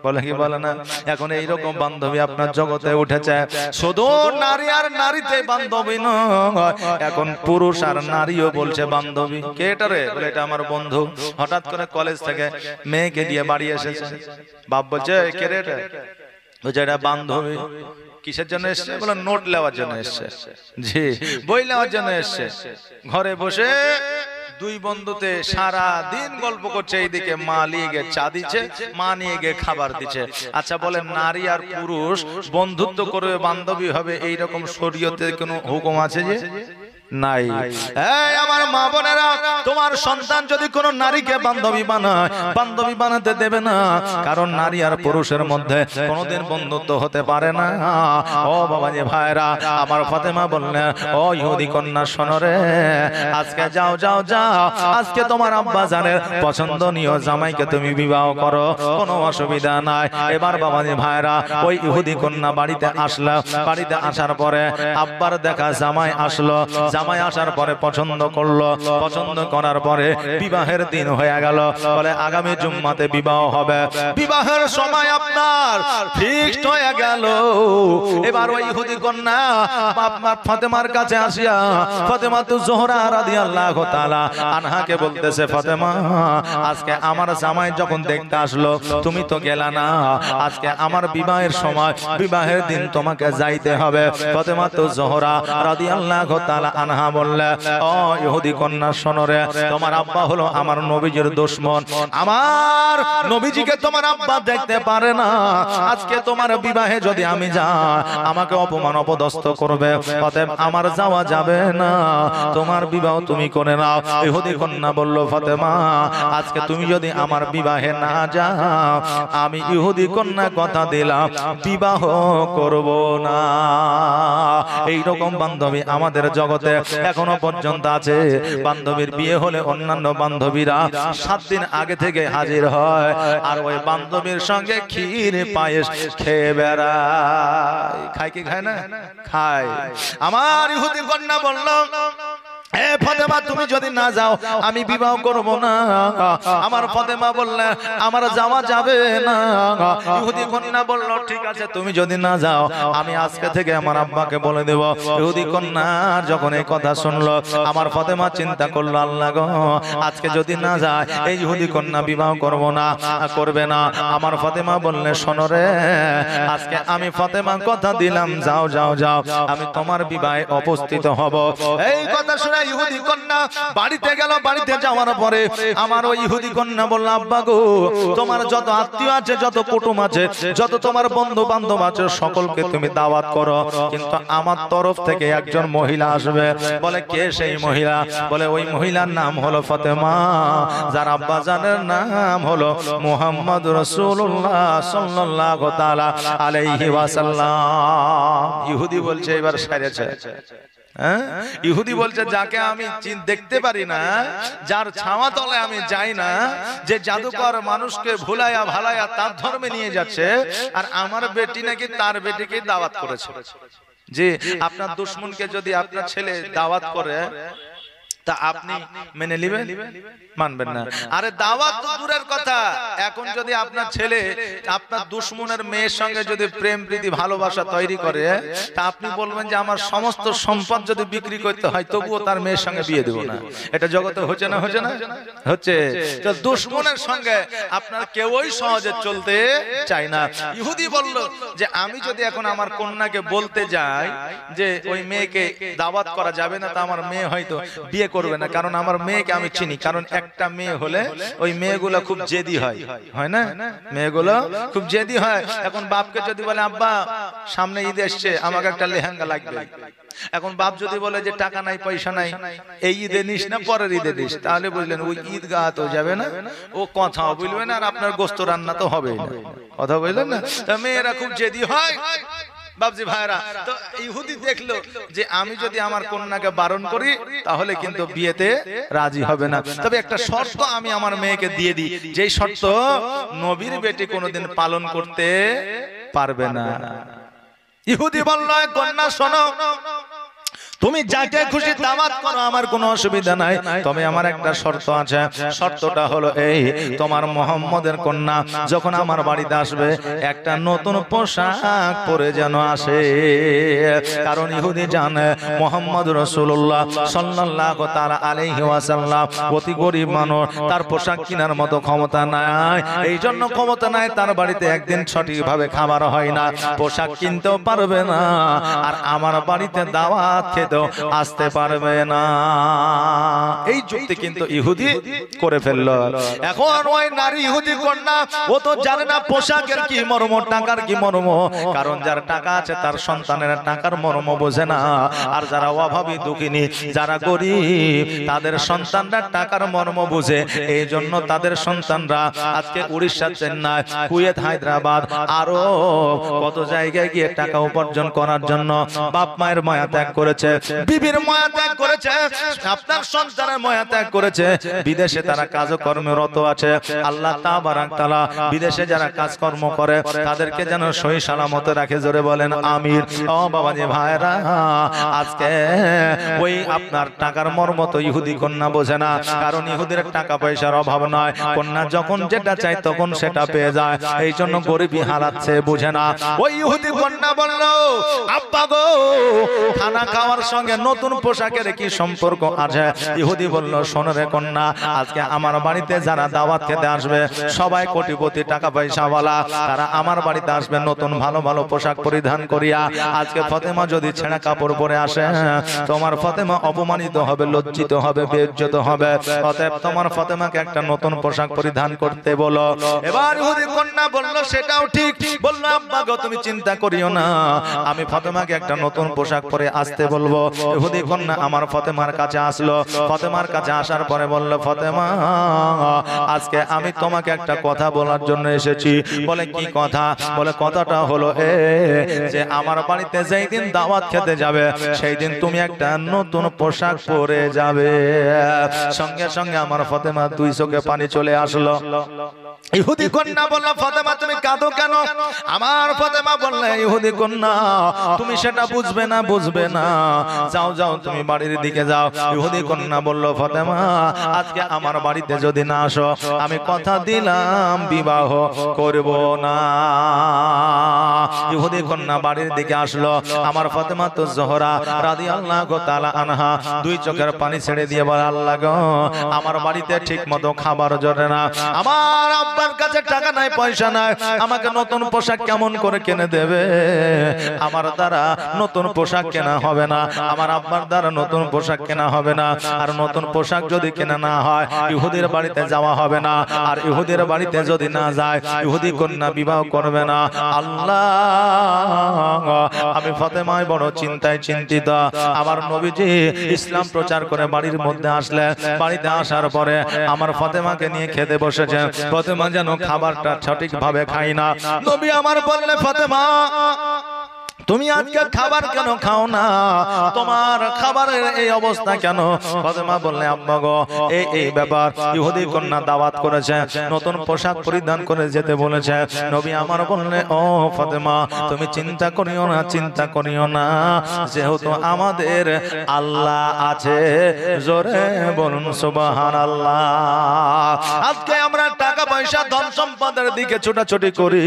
বলে কি বলে না? এখন এইরকম বান্ধবী আপনার জগতে উঠেছে। শুধু নারী আর নারীতে বান্ধবী নয়, এখন পুরুষ আর নারীও বলছে বান্ধবী। কে এটা রে? বলে এটা আমার বন্ধু, হঠাৎ করে কলেজ থেকে মেয়েকে দিয়ে বাড়ি এসেছে, বাপ বলছে কে রে এটা? বলছে এটা বান্ধবী। কিসের জন্য এসছে? বলে নোট নেওয়ার জন্য এসছে। জি, বই নেওয়ার জন্য এসছে। ঘরে বসে দুই বন্ধুতে সারা দিন গল্প করছে, এইদিকে মা নিয়ে গিয়ে চা দিচ্ছে, মা নিয়ে গিয়ে খাবার দিচ্ছে। আচ্ছা বলে নারী আর পুরুষ বন্ধুত্ব করে বান্ধবী হবে, এইরকম শরীয়তে কোনো হুকুম আছে যে? নাই। এই আমার মা বোনেরা, তোমার সন্তান যদি কোন নারীকে বান্ধবী বানায়, বান্ধবী বানাতে দেবে না, কারণ নারী আর পুরুষের মধ্যে কোনোদিন বন্ধুত্ব হতে পারে না। ও বাবাজি ভাইরা, আমার ফাতেমা বললেন ও ইহুদি কন্যা শোনো রে, আজকে যাও যাও যাও, আজকে তোমার আব্বা জানের পছন্দনীয় জামাইকে তুমি বিবাহ করো, কোনো অসুবিধা নাই। এবার বাবাজি ভাইরা ওই ইহুদি কন্যা বাড়িতে আসলো, বাড়িতে আসার পরে আব্বার দেখা জামাই আসলো, জামাই আসার পরে পছন্দ করলো, পছন্দ করার পরে বিবাহের দিন হয়ে গেল। বলে আগামী জুম্মাতে বিবাহ হবে, বিবাহের সময় আপনার ফিক্সড হয়ে গেল। এবার ওই ইহুদি কন্যা আপনার ফাতেমার কাছে আসিয়া ফাতেমা তু জোহরা রাদিয়াল্লাহু তাআলা আনহাকে বলতেছে, ফাতেমা আজকে আমার জামাই যখন দেখতে আসলো তুমি তো গেলা না, আজকে আমার বিবাহের সময়, বিবাহের দিন তোমাকে যাইতে হবে। ফাতেমা তু জোহরা রাদিয়াল্লাহু তাআলা আনহা বললে ও ইহুদি কন্যা শোনো রে, তোমার আব্বা হলো আমার নবীজির দুশমন, আমার নবীজিকে তোমার আব্বা দেখতে পারে না, আজকে তোমার বিবাহে যদি আমি যাই আমাকে অপমান অপদস্থ করবে, অতএব আমার যাওয়া যাবে না, তোমার বিবাহ তুমি করে নাও। ইহুদি কন্যা বলল ফাতেমা আজকে তুমি যদি আমার বিবাহে না যাও, আমি ইহুদি কন্যা কথা দিলাম বিবাহ করব না। এইরকম বান্ধবী আমাদের জগতে এখনো পর্যন্ত আছে। বান্ধবীর বিয়ে হলে অন্যান্য বান্ধবীরা 7 দিন আগে থেকে হাজির হয়, আর ওই বান্ধবীর সঙ্গে ক্ষীর পায়েস খেয়ে বেড়ায়। খায় কি খায় না? খায়। আমার ইহুদি কন্যা বলল হে ফাতেমা তুমি যদি না যাও আমি বিবাহ করব না। আমার ফাতেমা বললেন আমার যাওয়া যাবে না। ইহুদি কন্যা বলল ঠিক আছে তুমি যদি না যাও আমি আজকে থেকে আমার আব্বাকে বলে দেব। ইহুদি কন্যা যখন এই কথা শুনলো আমার ফাতেমা চিন্তা করলো আল্লাহ গো আজকে যদি না যায় এই ইহুদি কন্যা বিবাহ করব না, করবে না। আমার ফাতেমা বললেন শোনো রে আজকে আমি ফাতেমা কথা দিলাম যাও যাও যাও আমি তোমার বিবাহে উপস্থিত হব। এই কথা শুনে ইহুদি কন্যা বাড়িতে গেল। বাড়িতে যাওয়ার পরে আমার ওই ইহুদি কন্যা বলল আব্বা গো তোমার যত আত্মীয় আছে, যত কুটুম আছে, যত তোমার বন্ধু বান্ধব আছে সকলকে তুমি দাওয়াত করো, কিন্তু আমার তরফ থেকে একজন মহিলা আসবে। বলে কে সেই মহিলা? বলে ওই মহিলার নাম হলো ফাতেমা, যার আব্বা জানের নাম হলো মুহাম্মদ রাসূলুল্লাহ সাল্লাল্লাহু তাআলা আলাইহি ওয়াসাল্লাম। ইহুদি বলছে এবার সারেছে। ইহুদি বলছে যাকে আমি দেখতে পারি না, যার ছাওয়া তলে আমি যাই না, যে জাদুকর মানুষকে ভুলাইয়া ভালাইয়া তার ধর্মে নিয়ে যাচ্ছে, আর আমার বেটি নাকি তার বেটিকে দাওয়াত করেছে। যে আপনার দুশমনকে যদি আপনার ছেলে দাওয়াত করে তা আপনি মেনে নেবেন? মানবেন না। আরে দাওয়াত তো দূরের কথা, এখন যদি আপনার ছেলে আপনার দুশমনের মেয়ের সঙ্গে যদি প্রেম প্রীতি ভালোবাসা তৈরি করে, তা আপনি বলবেন যে আমার সমস্ত সম্পদ যদি বিক্রি করতে হয় তবুও তার মেয়ের সঙ্গে বিয়ে দেব না। এটা জগতে হচ্ছে না? হচ্ছে না? হচ্ছে। তো দুশমনের সঙ্গে আপনার কেউই সহজে চলতে চায় না। ইহুদি বলল যে আমি যদি এখন আমার কন্যাকে বলতে যাই যে ওই মেয়েকে দাওয়াত করা যাবে না, তা আমার মেয়ে হয়তো বিয়ে করবে না, কারণ আমার মেয়েকে আমি চিনি। কারণ একটা মেয়ে হলে ওই মেয়েগুলো খুব জেদি হয়, হয় না? মেয়েগুলো খুব জেদি হয়। এখন বাপকে যদি বলে আব্বা সামনে ঈদ এসছে, আমাকে একটা লেহেঙ্গা লাগবে, এখন বাপ যদি বলে যে টাকা নাই পয়সা নাই, এই ঈদে নিস না পরের ঈদে নিস, তাহলে বুঝলেন ওই ঈদগাহ তো যাবে না, ও কথাও বলবে না, আর আপনার গোস্ত রান্না তো হবেই না। কথা বললেন না? তা মেয়েরা খুব জেদি হয় বাবজি ভাইরা। তো ইহুদি দেখলো যে আমি যদি আমার কন্যাকে বারণ করি তাহলে কিন্তু বিয়েতে রাজি হবে না, তবে একটা শর্ত আমি আমার মেয়েকে দিয়ে দিই, যেই শর্ত নবীর বেটি কোনোদিন পালন করতে পারবে না। ইহুদি বলল কন্যা শোনো, তুমি যাকে খুশি দাওয়াত করো, আমার কোনো অসুবিধা নাই, তবে আমার একটা শর্ত আছে। শর্তটা হলো এই, তোমার মুহাম্মদের কন্যা যখন আমার বাড়িতে আসবে একটা নতুন পোশাক পরে যেন আসে। কারণ ইহুদি জানে মুহাম্মদ রাসূলুল্লাহ সাল্লাল্লাহু তাআলা আলাইহি ওয়াসাল্লাম অতি গরীব মানুষ, তার পোশাক কেনার মতো ক্ষমতা নাই। এই জন্য ক্ষমতা নাই, তার বাড়িতে একদিন সঠিকভাবে খাবার হয় না, পোশাক কিনতেও পারবে না, আর আমার বাড়িতে দাওয়াত আসতে পারবে না। এই যুক্তি কিন্তু ইহুদি করে ফেলল। এখন ওই নারী ইহুদি কন্যা ও তো জানে না পোশাকের কি মর্ম, টাকার কি মর্ম, কারণ যার টাকা আছে তার সন্তানের টাকার মর্ম বোঝে না, আর যারা অভাবী দুঃখিনী যারা গরিব তাদের সন্তানরা টাকার মর্ম বুঝে। এই জন্য তাদের সন্তানরা আজকে উড়িষ্যা, চেন্নাই, কুয়েত, হায়দ্রাবাদ আরো কত জায়গায় গিয়ে টাকা উপার্জন করার জন্য বাপ মায়ের মায়া ত্যাগ করেছে, বিবির মায়া ত্যাগ করেছে, আপনার সন্তানের মায়া ত্যাগ করেছে, বিদেশে তারা কাজকর্মরত আছে। আল্লাহ তাবারাক তাআলা বিদেশে যারা কাজকর্ম করে তাদেরকে যেন সহি সালামতে রাখে, জোরে বলেন আমিন। ও বাবাজি ভাইরা, আজকে ওই আপনার টাকার মর্ম তো ইহুদি কন্যা বোঝে না, কারণ ইহুদির টাকা পয়সার অভাব নয়, কন্যা যখন যেটা চায় তখন সেটা পেয়ে যায়, এই জন্য গরিবী হারাচ্ছে, বুঝে না। ওই ইহুদি কন্যা বলল আব্বা গো, খানা খাওয়ার সঙ্গে নতুন পোশাকের কি সম্পর্ক আছে? ইহুদি বলল শোনো রে কন্যা, আজকে আমার বাড়িতে যারা দাওয়াত খেতে আসবে সবাই কোটিপতি, টাকা পয়সাওয়ালা, তারা আমার বাড়িতে আসবে নতুন ভালো ভালো পোশাক পরিধান করিয়া। আজকে ফাতেমা যদি ছেঁড়া কাপড় পরে আসে, তোমার ফাতেমা অপমানিত হবে, লজ্জিত হবে, বেইজ্জত হবে, অতএব তোমার ফাতেমাকে একটা নতুন পোশাক পরিধান করতে বলো। এবার ইহুদি কন্যা বলল সেটাও ঠিক। বলল আব্বা গো তুমি চিন্তা করিও না, আমি ফাতেমাকে একটা নতুন পোশাক পরে আসতে বলবো। ইহুদি কন্যা আমার ফাতেমার কাছে আসলো, ফাতেমার কাছে আসার পরে বলল ফাতেমা আজকে আমি তোমাকে একটা কথা বলার জন্য এসেছি। বলে কি কথা? বলে কথাটা হলো যে আমার বাড়িতে যেই দিন দাওয়াত খেতে যাবে সেই দিন তুমি একটা নতুন পোশাক পরে যাবে। সঙ্গে সঙ্গে আমার ফাতেমা দুই চোখে পানি চলে আসলো। ইহুদি কন্যা বলল ফাতেমা তুমি কাঁদো কেন? আমার ফাতেমা বললে ইহুদি কন্যা তুমি সেটা বুঝবে না, বুঝবে না, যাও যাও তুমি বাড়ির দিকে যাও। ইহুদি কন্যা বলল ফাতেমা আজকে আমার বাড়িতে যদি না আসো আমি কথা দিলাম বিবাহ করব না। ইহুদি কন্যা বাড়ির দিকে আসলো। আমার ফাতেমা তো জোহরা রাদিয়াল্লাহু তাআলা আনহা দুই চোখের পানি ছেড়ে দিয়ে বলে আল্লাহ গো, আমার বাড়িতে ঠিক মতো খাবার জোটে না, আমার আব্বার কাছে টাকা নাই, পয়সা নাই, আমাকে নতুন পোশাক কেমন করে কিনে দেবে? আমার দ্বারা নতুন পোশাক কেনা হবে না, আমার আব্বার দ্বারা নতুন পোশাক কেনা হবে না, আর নতুন পোশাক যদি কেনা না হয় ইহুদির বাড়িতে যাওয়া হবে না, আর ইহুদির বাড়িতে যদি না যায় ইহুদি কন্যা বিবাহ করবে না। আল্লাহ, আমি ফাতেমায় বড় চিন্তায় চিন্তিত। আমার নবীজি ইসলাম প্রচার করে বাড়ির মধ্যে আসলেন, বাড়িতে আসার পরে আমার ফাতেমাকে নিয়ে খেতে বসেছেন। ফাতেমা যেন খাবারটা সঠিকভাবে খায় না। নবী আমার বললে ফাতেমা তুমি আজকে খাবার কেন খাও না? তোমার খাবারের এই অবস্থা কেন? ফাতেমা বললে আব্বা গো এই ব্যাপার, ইহুদি কন্যা দাওয়াত করেছে, নতুন পোশাক পরিধান করে যেতে বলেছে। নবী আমার বললে ও ফাতেমা তুমি চিন্তা করিও না, চিন্তা করিও না, যেহেতু আমাদের আল্লাহ আছে। জোরে বলুন সুবহানাল্লাহ। আজকে আমরা টাকা পয়সা ধন সম্পদের দিকে ছোটাছুটি করি।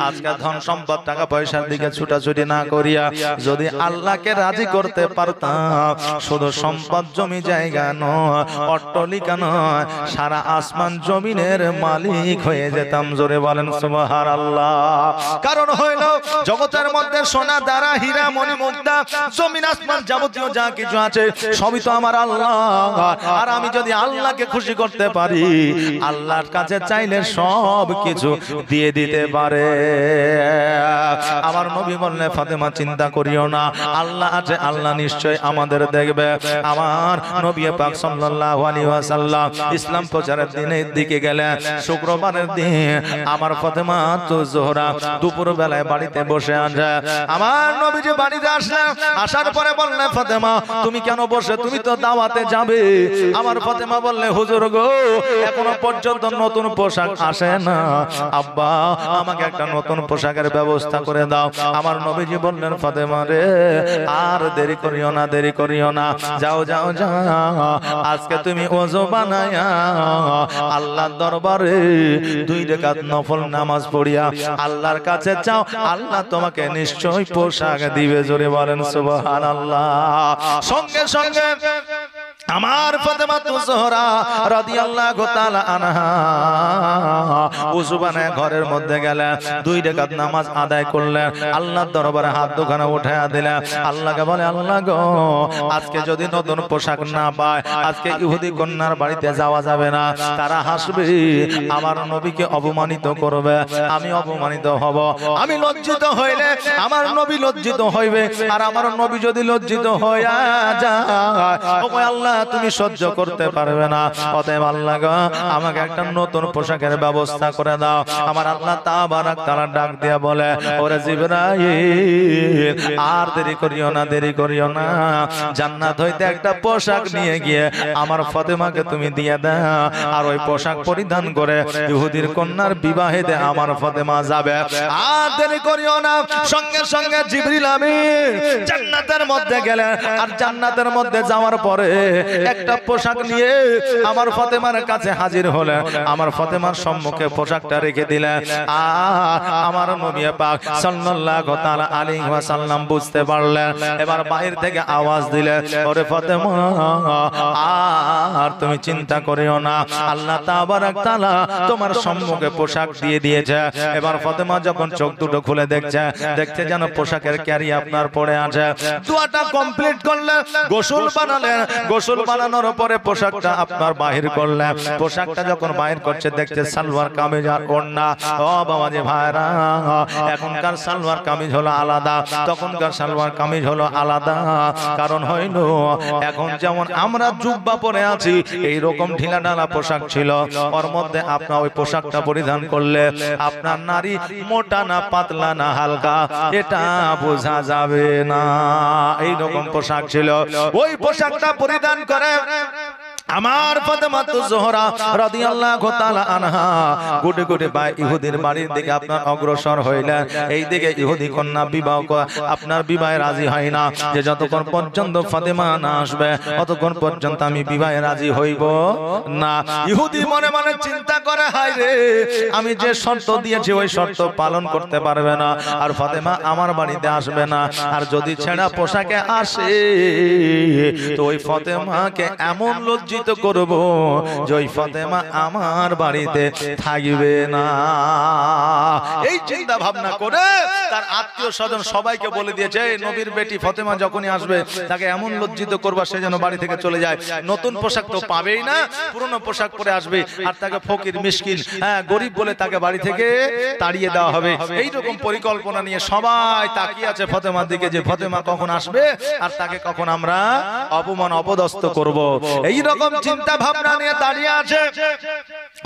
আজকে ধন সম্পদ টাকা পয়সার দিকে ছোটাছুটি না করিয়া যদি আল্লাহকে রাজি করতে পারতাম, শুধু সম্পদ জমি জায়গা নয়, অট্টালিকা নয়, সারা আসমান জমিনের মালিক হয়ে যেতাম। জোরে বলেন সুবহানাল্লাহ। কারণ হইল জগতের মধ্যে সোনা দ্বারা হীরা মণি মুক্তা জমিন আসমান যাবতীয় যা কিছু আছে সবই তো আমার আল্লাহ। আর আমি যদি আল্লাহকে খুশি করতে পারি, আল্লাহর কাছে চাইলে সব কিছু দিয়ে দিতে পারে। আমার নবী বললেন ফাতেমা চিন্তা করিও না, আল্লাহ আছে, আল্লাহ নিশ্চয় আমাদের দেখবে। আমার নবী পাক সাল্লাল্লাহু আলাইহি ওয়াসাল্লাম ইসলাম প্রচারের দিনের দিকে গেলেন। শুক্রবারের দিন আমার ফাতেমা তো জোহরা দুপুর বেলায় বাড়িতে বসে আছে। আমার নবীজি বাড়িতে আসলেন, আসার পরে বললেন ফাতেমা তুমি কেন বসে, তুমি তো দাওয়াতে যাবে। আমার ফাতেমা বললে হুজুর গো এখনো পর্যন্ত নতুন পোশাক আসে না, আব্বা আমাকে একটা নতুন পোশাকের ব্যবস্থা করে দাও। আমার নবীজি বললেন ফাতেমা রে আর দেরি করিও না, দেরি করিও না, যাও যাও যাও, আজকে তুমি ওযু বানায়া আল্লাহর দরবারে 2 রাকাত নফল নামাজ পড়িয়া আল্লাহর কাছে চাও, আল্লাহ তোমাকে নিশ্চয়ই পোশাক দিবে। জোরে বলেন সুবহানাল্লাহ। সঙ্গে সঙ্গে আমার ফাতেমা জোহরা রাদিয়াল্লাহু তাআলা আনহা ওযু বানায় ঘরের মধ্যে গেলেন, 2 রাকাত নামাজ আদায় করলেন, আল্লাহর দরবারে হাত দুখানা উঠায়া দিলেন। আল্লাহকে বলে আল্লাহ গো আজকে যদি নতুন পোশাক না পায়, আজকে ইহুদি কন্যার বাড়িতে যাওয়া যাবে না, তারা হাসবে, আমার নবীকে অপমানিত করবে, আমি অপমানিত হব। আমি লজ্জিত হইলে আমার নবী লজ্জিত হইবে, আর আমার নবী যদি লজ্জিত হইয়া যায় ও আল্লাহ তুমি সহ্য করতে পারবে না। অতএব আল্লাহ গো আমাকে একটা নতুন পোশাকের ব্যবস্থা করে দাও। আমার আল্লাহ তাবারাক তাআলা ডাক দিয়া বলে ওরে জিবরাইল আর দেরি করিও না, দেরি করিও না, জান্নাত হইতে একটা পোশাক নিয়ে গিয়ে আমার ফাতেমাকে তুমি দিয়ে দাও, আর ওই পোশাক পরিধান করে ইহুদির কন্যার বিবাহেতে আমার ফাতেমা যাবে। আর দেরি করিও না। সঙ্গে সঙ্গে জিবরিল আমিন জান্নাতের মধ্যে গেলেন, আর জান্নাতের মধ্যে যাওয়ার পরে একটা পোশাক নিয়ে আমার ফাতেমার কাছে হাজির হলেন। আমার ফাতেমার সম্মুখে পোশাকটা রেখে দিলেন। আর আমার নবী পাক সাল্লাল্লাহু তাআলা আলাইহি ওয়াসাল্লাম বুঝতে পারলেন। এবার বাইরে থেকে আওয়াজ দিলেন ওরে ফাতেমা আর তুমি চিন্তা করিও না, আল্লাহ তাবারাক তাআলা তোমার সম্মুখে পোশাক দিয়ে দিয়েছে। এবার ফাতেমা যখন চোখ দুটো খুলে দেখছে যেন পোশাকের ক্যারি আপনার পড়ে আছে। দোয়াটা কমপ্লিট করলেন, গোসল বানালেন, গোসল বানানোর পরে পোশাকটা আপনার বাহির করলেন। পোশাকটা যখন বাহির করছে দেখছে সালোয়ার কামিজ আর ওড়না। ও বাবাজি ভাইরা, এখনকার সালোয়ার কামিজ হলো আলাদা, তখনকার সালোয়ার কামিজ হলো আলাদা। কারণ হইল এখন যেমন আমরা জুব্বা পরে আছি এই রকম ঢিলা ঢালা পোশাক ছিল, ওর মধ্যে আপনার ওই পোশাকটা পরিধান করলে আপনার নারী মোটা না পাতলা না হালকা এটা বোঝা যাবে না। এই রকম পোশাক ছিল। ওই পোশাকটা পরিধান করে আমার ফাতেমা জোহরা রাদিয়াল্লাহু তাআলা আনহা গুটি গুটি বাই ইহুদির বাড়ির দিকে আপনার অগ্রসর হইলেন। এই দিকে ইহুদি কন্যা বিবাহ আপনার বিবাহে রাজি হয় না, যে যতক্ষণ পর্যন্ত ফাতেমা না আসবে ততক্ষণ পর্যন্ত আমি বিবাহে রাজি হইব না। ইহুদি মনে মনে চিন্তা করে হায় রে আমি যে শর্ত দিয়েছি ওই শর্ত পালন করতে পারবে না, আর ফাতেমা আমার বাড়িতে আসবে না। আর যদি ছেঁড়া পোশাকে আসে তো ওই ফাতেমাকে এমন লজ্জিত করব যে ওই ফাতেমা আমার বাড়িতে থাকবে না। এই চিন্তা ভাবনা করে তার আত্মীয় স্বজন সবাইকে বলে দিয়েছে নবীর বেটি ফাতেমা যখনই আসবে তাকে এমন লজ্জিত করবা সে যেন বাড়ি থেকে চলে যায়। নতুন পোশাক তো পাবেই না, পুরনো পোশাক পরে আসবে, আর তাকে ফকির মিসকিন গরিব বলে তাকে বাড়ি থেকে তাড়িয়ে দেওয়া হবে। এইরকম পরিকল্পনা নিয়ে সবাই তাকিয়ে আছে ফাতেমার দিকে, যে ফাতেমা কখন আসবে আর তাকে কখন আমরা অপমান অপদস্থ করব। এই রকম রকম চিন্তা ভাবনা নিয়ে দাঁড়িয়ে আছে।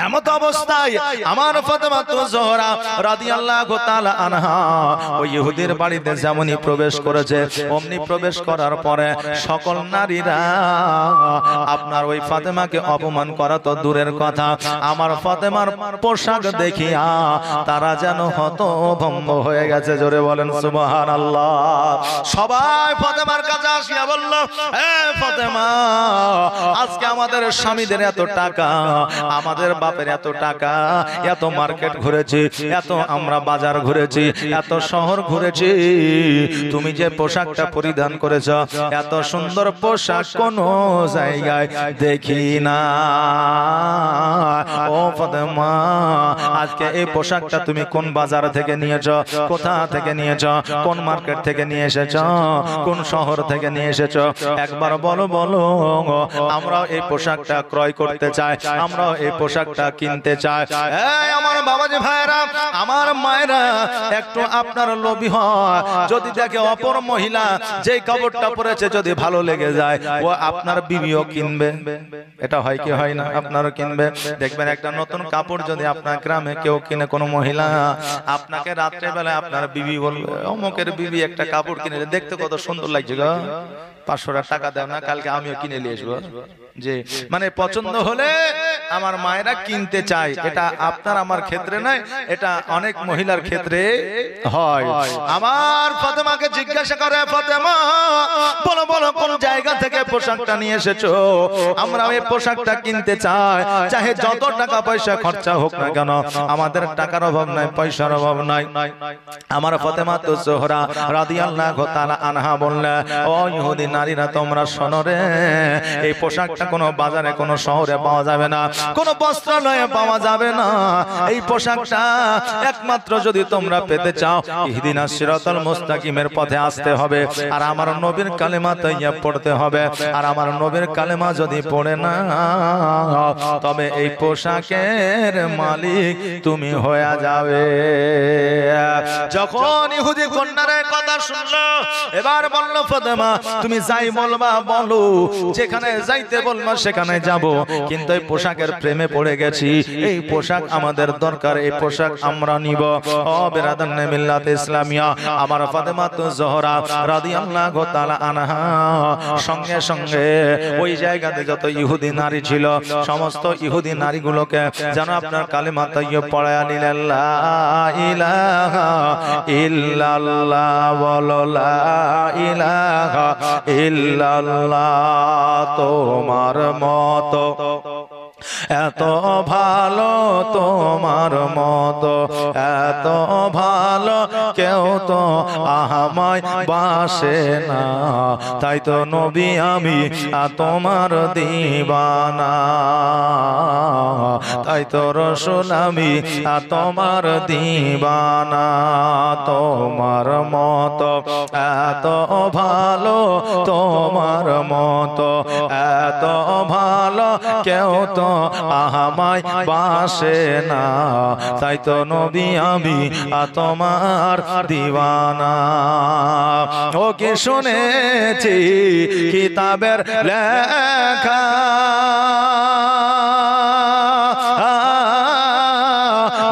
এমত অবস্থায় আমার ফাতেমা জোহরা রাদিয়াল্লাহু তাআলা আনহা ওই ইহুদির বাড়িতে যেমনই প্রবেশ করেছে, অমনি প্রবেশ করার পরে সকল নারীরা আপনার ওই ফাতেমাকে অপমান করা তো দূরের কথা, আমার ফাতেমার পোশাক দেখিয়া তারা যেন হতভম্ব হয়ে গেছে। জোরে বলেন সুবহানাল্লাহ। সবাই ফাতেমার কাছে আসিয়া বলল, হে ফাতেমা, আজকে আমাদের স্বামীদের এত টাকা, আমাদের বাপের এত টাকা, এত মার্কেট ঘুরেছি, এত আমরা বাজার ঘুরেছি, এত শহর ঘুরেছি, তুমি যে পোশাকটা পরিধান করেছ, এত সুন্দর পোশাক কোন জায়গায় দেখি না। ও ফাতেমা, আজকে এই পোশাকটা তুমি কোন বাজার থেকে নিয়েছ, কোথা থেকে নিয়েছ, কোন মার্কেট থেকে নিয়ে এসেছ, কোন শহর থেকে নিয়ে এসেছ, একবার বলো বলো, আমরাও এই পোশাকটা ক্রয় করতে চাই, আমরাও এই পোশাকটা কিনতে চাই। এই আমার বাবাজি ভাইরা, আমার মায়েরা, একটু আপনার লোভী হয়, যদি দেখে অপর মহিলা যেই কাপড়টা পরেছে যদি ভালো লেগে যায়, ও আপনার বিবিও কিনবে। এটা হয় কি হয় না? আপনারও কিনবে। দেখবেন একটা নতুন কাপড় যদি আপনার গ্রামে কেউ কিনে, কোনো মহিলা, আপনাকে রাত্রে বেলায় আপনার বিবি বলবে, অমুকের বিবি একটা কাপড় কিনে, দেখতে কত সুন্দর লাগছে গো, 500 টাকা দাও না, কালকে আমিও কিনে নিয়ে আসবো। যে মানে পছন্দ হলে আমার মায়েরা কিনতে চায়। এটা আপনার আমার ক্ষেত্রে নয়, এটা অনেক মহিলার ক্ষেত্রে হয়। আমার ফাতেমাকে জিজ্ঞাসা করে, ফাতেমা বলো বলো, কোন জায়গা থেকে পোশাকটা নিয়ে এসেছো, আমরা এই পোশাকটা কিনতে চাই, চাহে যত টাকা পয়সা খরচা হোক না কেন, আমাদের টাকার অভাব নাই, পয়সার অভাব নাই। আমার ফাতেমা জোহরা রাদিয়াল্লাহু তাআলা আনহা বললেন, ও ইহুদি নারীরা, তোমরা শোনো রে, এই পোশাকটা কোনো বাজারে, কোনো শহরে পাওয়া যাবে না, কোনো বস্ত্রালয়ে পাওয়া যাবে না। এই পোশাকটা একমাত্র যদি তোমরা পেতে চাও, ইহদিনাস সিরাতাল মুস্তাকিমের পথে আসতে হবে, আর আমার নবীর কালেমা তাইয়্যিব পড়তে হবে। আর আমার নবীর কালেমা যদি পড়ে না, তবে এই পোশাকের মালিক তুমি হয়ে যাবে। যখন ইহুদি কন্যার কথা শুনলো, এবার বলল, ফাতেমা তুমি যাই বলবা বলো, যেখানে যাইতে বলবা সেখানে যাব, কিন্তু এই পোশাকের প্রেমে পড়ে গেছি, এই পোশাক আমাদের দরকার, এই পোশাক আমরা নিব। ও বেরাদান মিল্লাত ইসলামিয়া, আমার ফাতেমা জোহরা রাদিয়াল্লাহু তাআলা আনহা সঙ্গে সঙ্গে ওই জায়গাতে যত ইহুদি নারী ছিল, সমস্ত ইহুদি নারীগুলোকে যেন আপনার কালেমা তাইয়্যিব পড়ায়া নিলেন। লা ইলাহা ইল্লাল্লাহ, বলো লা ইলাহা ইল্লাল্লাহ, তোমার মতো এত ভালো, তোমার মতো এত ভালো কেউ তো আমায় বাসে না, তাই তো নবী আমি তোমার দিবানা, তাই তো রাসূল আমি তোমার দিবানা, তোমার মতো এত ভালো, তোমার মতো এত ভালো কেউ তো আমায় বাসে না, তাই তো নবী আমি তোমার দিওয়ানা। ও কি শুনেছি কিতাবের লেখা,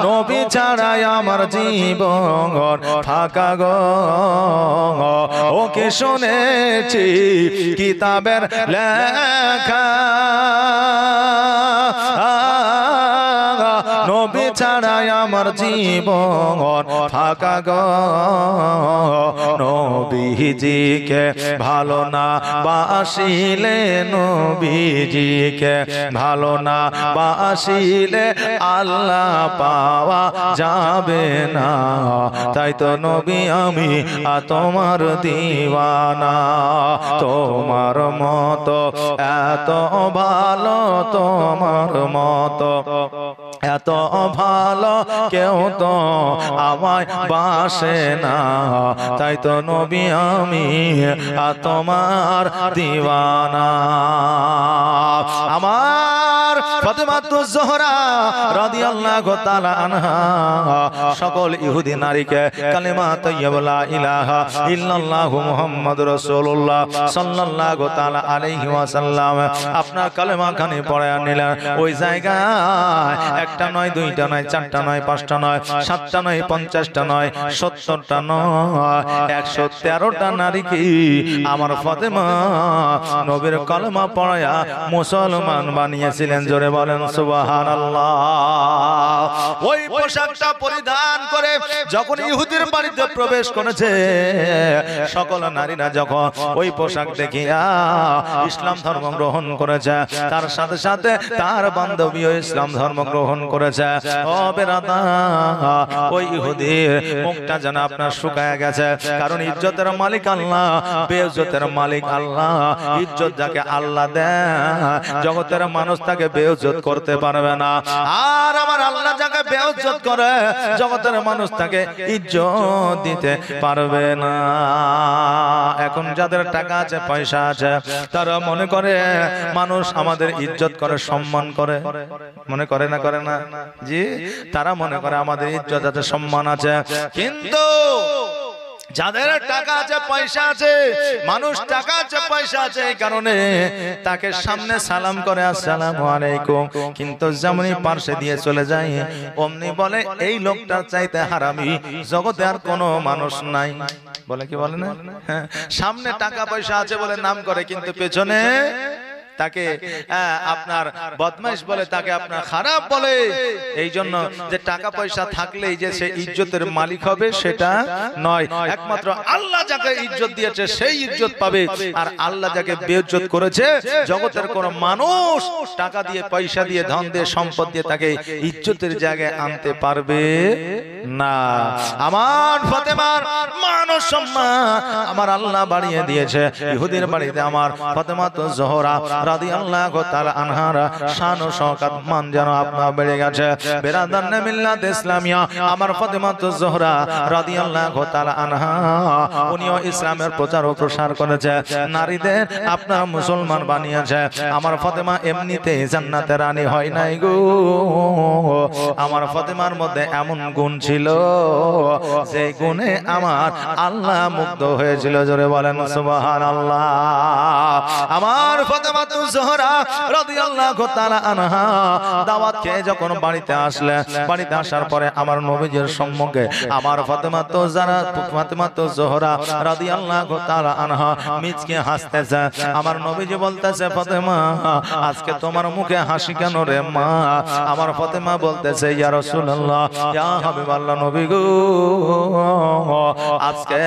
নবী ছাড়াই আমার জীবন ফাঁকা গো। ও কি শুনেছি কিতাবের লেখা, নবী ছাড়াই আমার জীবন ফাঁকা গো। নবীজিকে ভালো না বাসিলে, নবীজিকে ভালো না বাসিলে আল্লাহ পাওয়া যাবে না, তাই তো নবী আমি তোমার দিওয়ানা, তোমার মতো এত ভালো, তোমার মতো এত ভালো কেউ তো আমায় বাসে না, তাই তো নবী আমি তোমার দিওয়ানা। আমার ফাতেমাতুজ জোহরা রাদিয়াল্লাহু তাআলা আনহা সকল ইহুদি নারীকে কালেমা তাইয়্যিবা লা ইলাহা ইল্লাল্লাহু মুহাম্মাদুর রাসূলুল্লাহ সাল্লাল্লাহু তাআলা আলাইহি ওয়াসাল্লাম আপনার কালেমা খানি পড়ে নিলেন। ওই জায়গায় একটা নয়, দুইটা নয়, চারটা নয়, পাঁচটা নয়, সাতটা নয়, 50টা নয়, 70টা নয়, 113টা নারীকে আমার ফাতেমা নবীর কালেমা পড়ায়া মুসলমান বানিয়েছিলেন। জোরে বলেন সুবহানাল্লাহ। ওই পোশাকটা পরিধান করে যখন ইহুদির বাড়িতে প্রবেশ করেছে, সকল নারীরা যখন ওই পোশাক দেখিয়া ইসলাম ধর্ম গ্রহণ করেছে, তার সাথে সাথে তার বান্ধবীও ইসলাম ধর্ম গ্রহণ করেছে। ও বেরাদা, ওই ইহুদির মুখটা যেন আপনার শুকায় গেছে, কারণ ইজ্জতের মালিক আল্লাহ, বেইজ্জতের মালিক আল্লাহ। ইজ্জত যাকে আল্লাহ দেয়, জগতের মানুষ তাকে বেইজ্জত করতে পারবে না। আর আমার আল্লাহ যাকে বেইজ্জত করে, জগতের মানুষ তাকে ইজ্জত দিতে পারবে না। এখন যাদের টাকা আছে, পয়সা আছে, তারা মনে করে মানুষ আমাদের ইজ্জত করে, সম্মান করে। মনে করে না? করে না? জি, তারা মনে করে আমাদের ইজ্জত আছে, সম্মান আছে। কিন্তু যাদের টাকা আছে, পয়সা আছে, মানুষ টাকা আছে, পয়সা আছে, এই কারণে তাকে সামনে সালাম করে আসসালামু আলাইকুম, কিন্তু যেমনই পার্শ্বে দিয়ে চলে যায় অমনি বলে এই লোকটার চাইতে হারামি জগতে আর কোনো মানুষ নাই। বলে কি বলে না? সামনে টাকা পয়সা আছে বলে নাম করে, কিন্তু পেছনে তাকে আপনার বদমাইশ বলে, তাকে আপনার খারাপ বলে। এই জন্য যে টাকা পয়সা থাকলেই যে সে ইজ্জতের মালিক হবে সেটা নয়। একমাত্র আল্লাহ যাকে ইজ্জত দিয়েছে সেই ইজ্জত পাবে, আর আল্লাহ যাকে বেইজ্জত করেছে জগতের কোন মানুষ টাকা দিয়ে, পয়সা দিয়ে, ধন দিয়ে, সম্পদ দিয়ে তাকে ইজ্জতের জায়গায় আনতে পারবে না। আমার ফাতেমার মান ও সম্মান আমার আল্লাহ বাড়িয়ে দিয়েছে। ইহুদির বাড়িতে আমার ফাতেমাতুজ জোহরা রাদিয়াল্লাহু তাআলা আনহার শান ও শওকত মান যেন আপনার বেড়ে গেছে। বেরাদান মিল্লাত ইসলামিয়া আমার ফাতেমাতুজ জোহরা রাদিয়াল্লাহু তাআলা আনহা উনিও ইসলামের প্রচার ও প্রসার করেছে, নারীদের আপনার মুসলমান বানিয়েছে। আমার ফাতেমা এমনিতে জান্নাতের রানী হয় নাই গো, আমার ফাতেমার মধ্যে এমন গুণ ছিল যে গুণে আমার আল্লাহ মুগ্ধ হয়েছিল। জোরে বলেন সুবহানাল্লাহ। আমার ফাতেমাতুজ জোহরা রাদিয়াল্লাহু তাআলা আনহা দাওয়াত খেয়ে যখন বাড়িতে আসলেন, বাড়িতে আসার পরে আমার নবীজির সম্মুখে আমার ফাতেমাতুজ জোহরা রাদিয়াল্লাহু তাআলা আনহা মিচকে হাসতেছে। আমার নবীজি বলতেছে, ফাতেমা আজকে তোমার মুখে হাসি কেন রে মা? আমার ফাতেমা বলতেছে, ইয়া রাসূলুল্লাহ, ইয়া হাবিবাল্লাহ, নবী গো, আজকে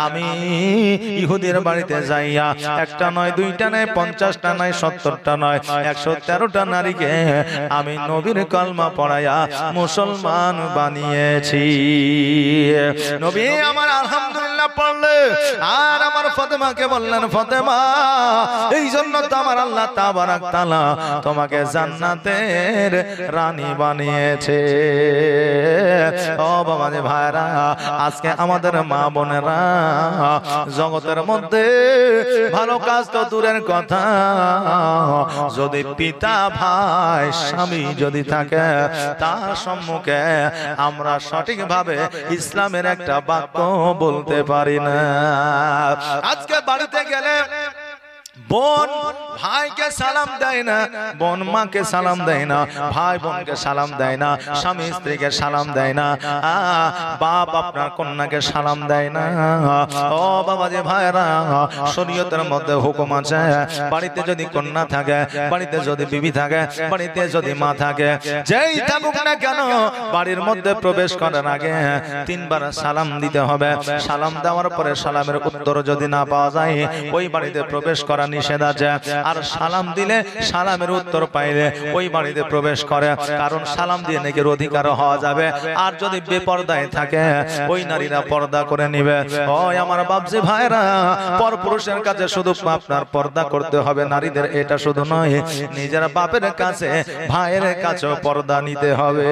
আমি ইহুদির বাড়িতে যাইয়া একটা নয়, দুইটা নয়, 50টা নয়, 70টা নয়, 113টা নারীকে আমি নবীর কলমা পড়াইয়া মুসলমান বানিয়েছি। নবী আমার আলহামদুলিল্লাহ পড়লে, আর আমার ফাতেমাকে বললেন, ফাতেমা এই জন্য তো আমার আল্লাহ তাবারাক তাআলা তোমাকে জান্নাতের রানী বানিয়েছে। ও বাবা যে ভাইরা, আজকে আমাদের মা বোনেরা জগতের মধ্যে ভালো কাজ তো দূরের কথা, যদি পিতা, ভাই, স্বামী যদি থাকে, তার সম্মুখে আমরা সঠিকভাবে ইসলামের একটা বাক্য বলতে পারি না। আজকে বাড়িতে গেলে বোন ভাইকে সালাম দেয় না, বোন মাকে সালাম দেয় না, ভাই বোনকে সালাম দেয় না, স্বামী স্ত্রীকে সালাম দেয় না, বাপ আপনার কন্যাকে সালাম দেয় না। ও বাবা যে ভাইরা, শরীয়তের মধ্যে হুকুম আছে, বাড়িতে যদি কন্যা থাকে, বাড়িতে যদি বিবি থাকে, বাড়িতে যদি মা থাকে, যেই থাকুক না কেন, বাড়ির মধ্যে প্রবেশ করার আগে 3 বার সালাম দিতে হবে। সালাম দেওয়ার পরে সালামের উত্তর যদি না পাওয়া যায়, ওই বাড়িতে প্রবেশ করা নিষেধ আছে। আর সালাম দিলে, সালামের উত্তর পাইলে ওই বাড়িতে প্রবেশ করে, কারণ সালাম দিয়ে নেকির অধিকার হওয়া যাবে। আর যদি বেপরদায় থাকে, ওই নারীরা পর্দা করে নিবে। ওই আমার বাপজি ভাইরা, পরপুরুষের কাছে শুধু আপনার পর্দা করতে হবে, নারীদের এটা শুধু নয়, নিজের বাপের কাছে, ভাইয়ের কাছেও পর্দা নিতে হবে।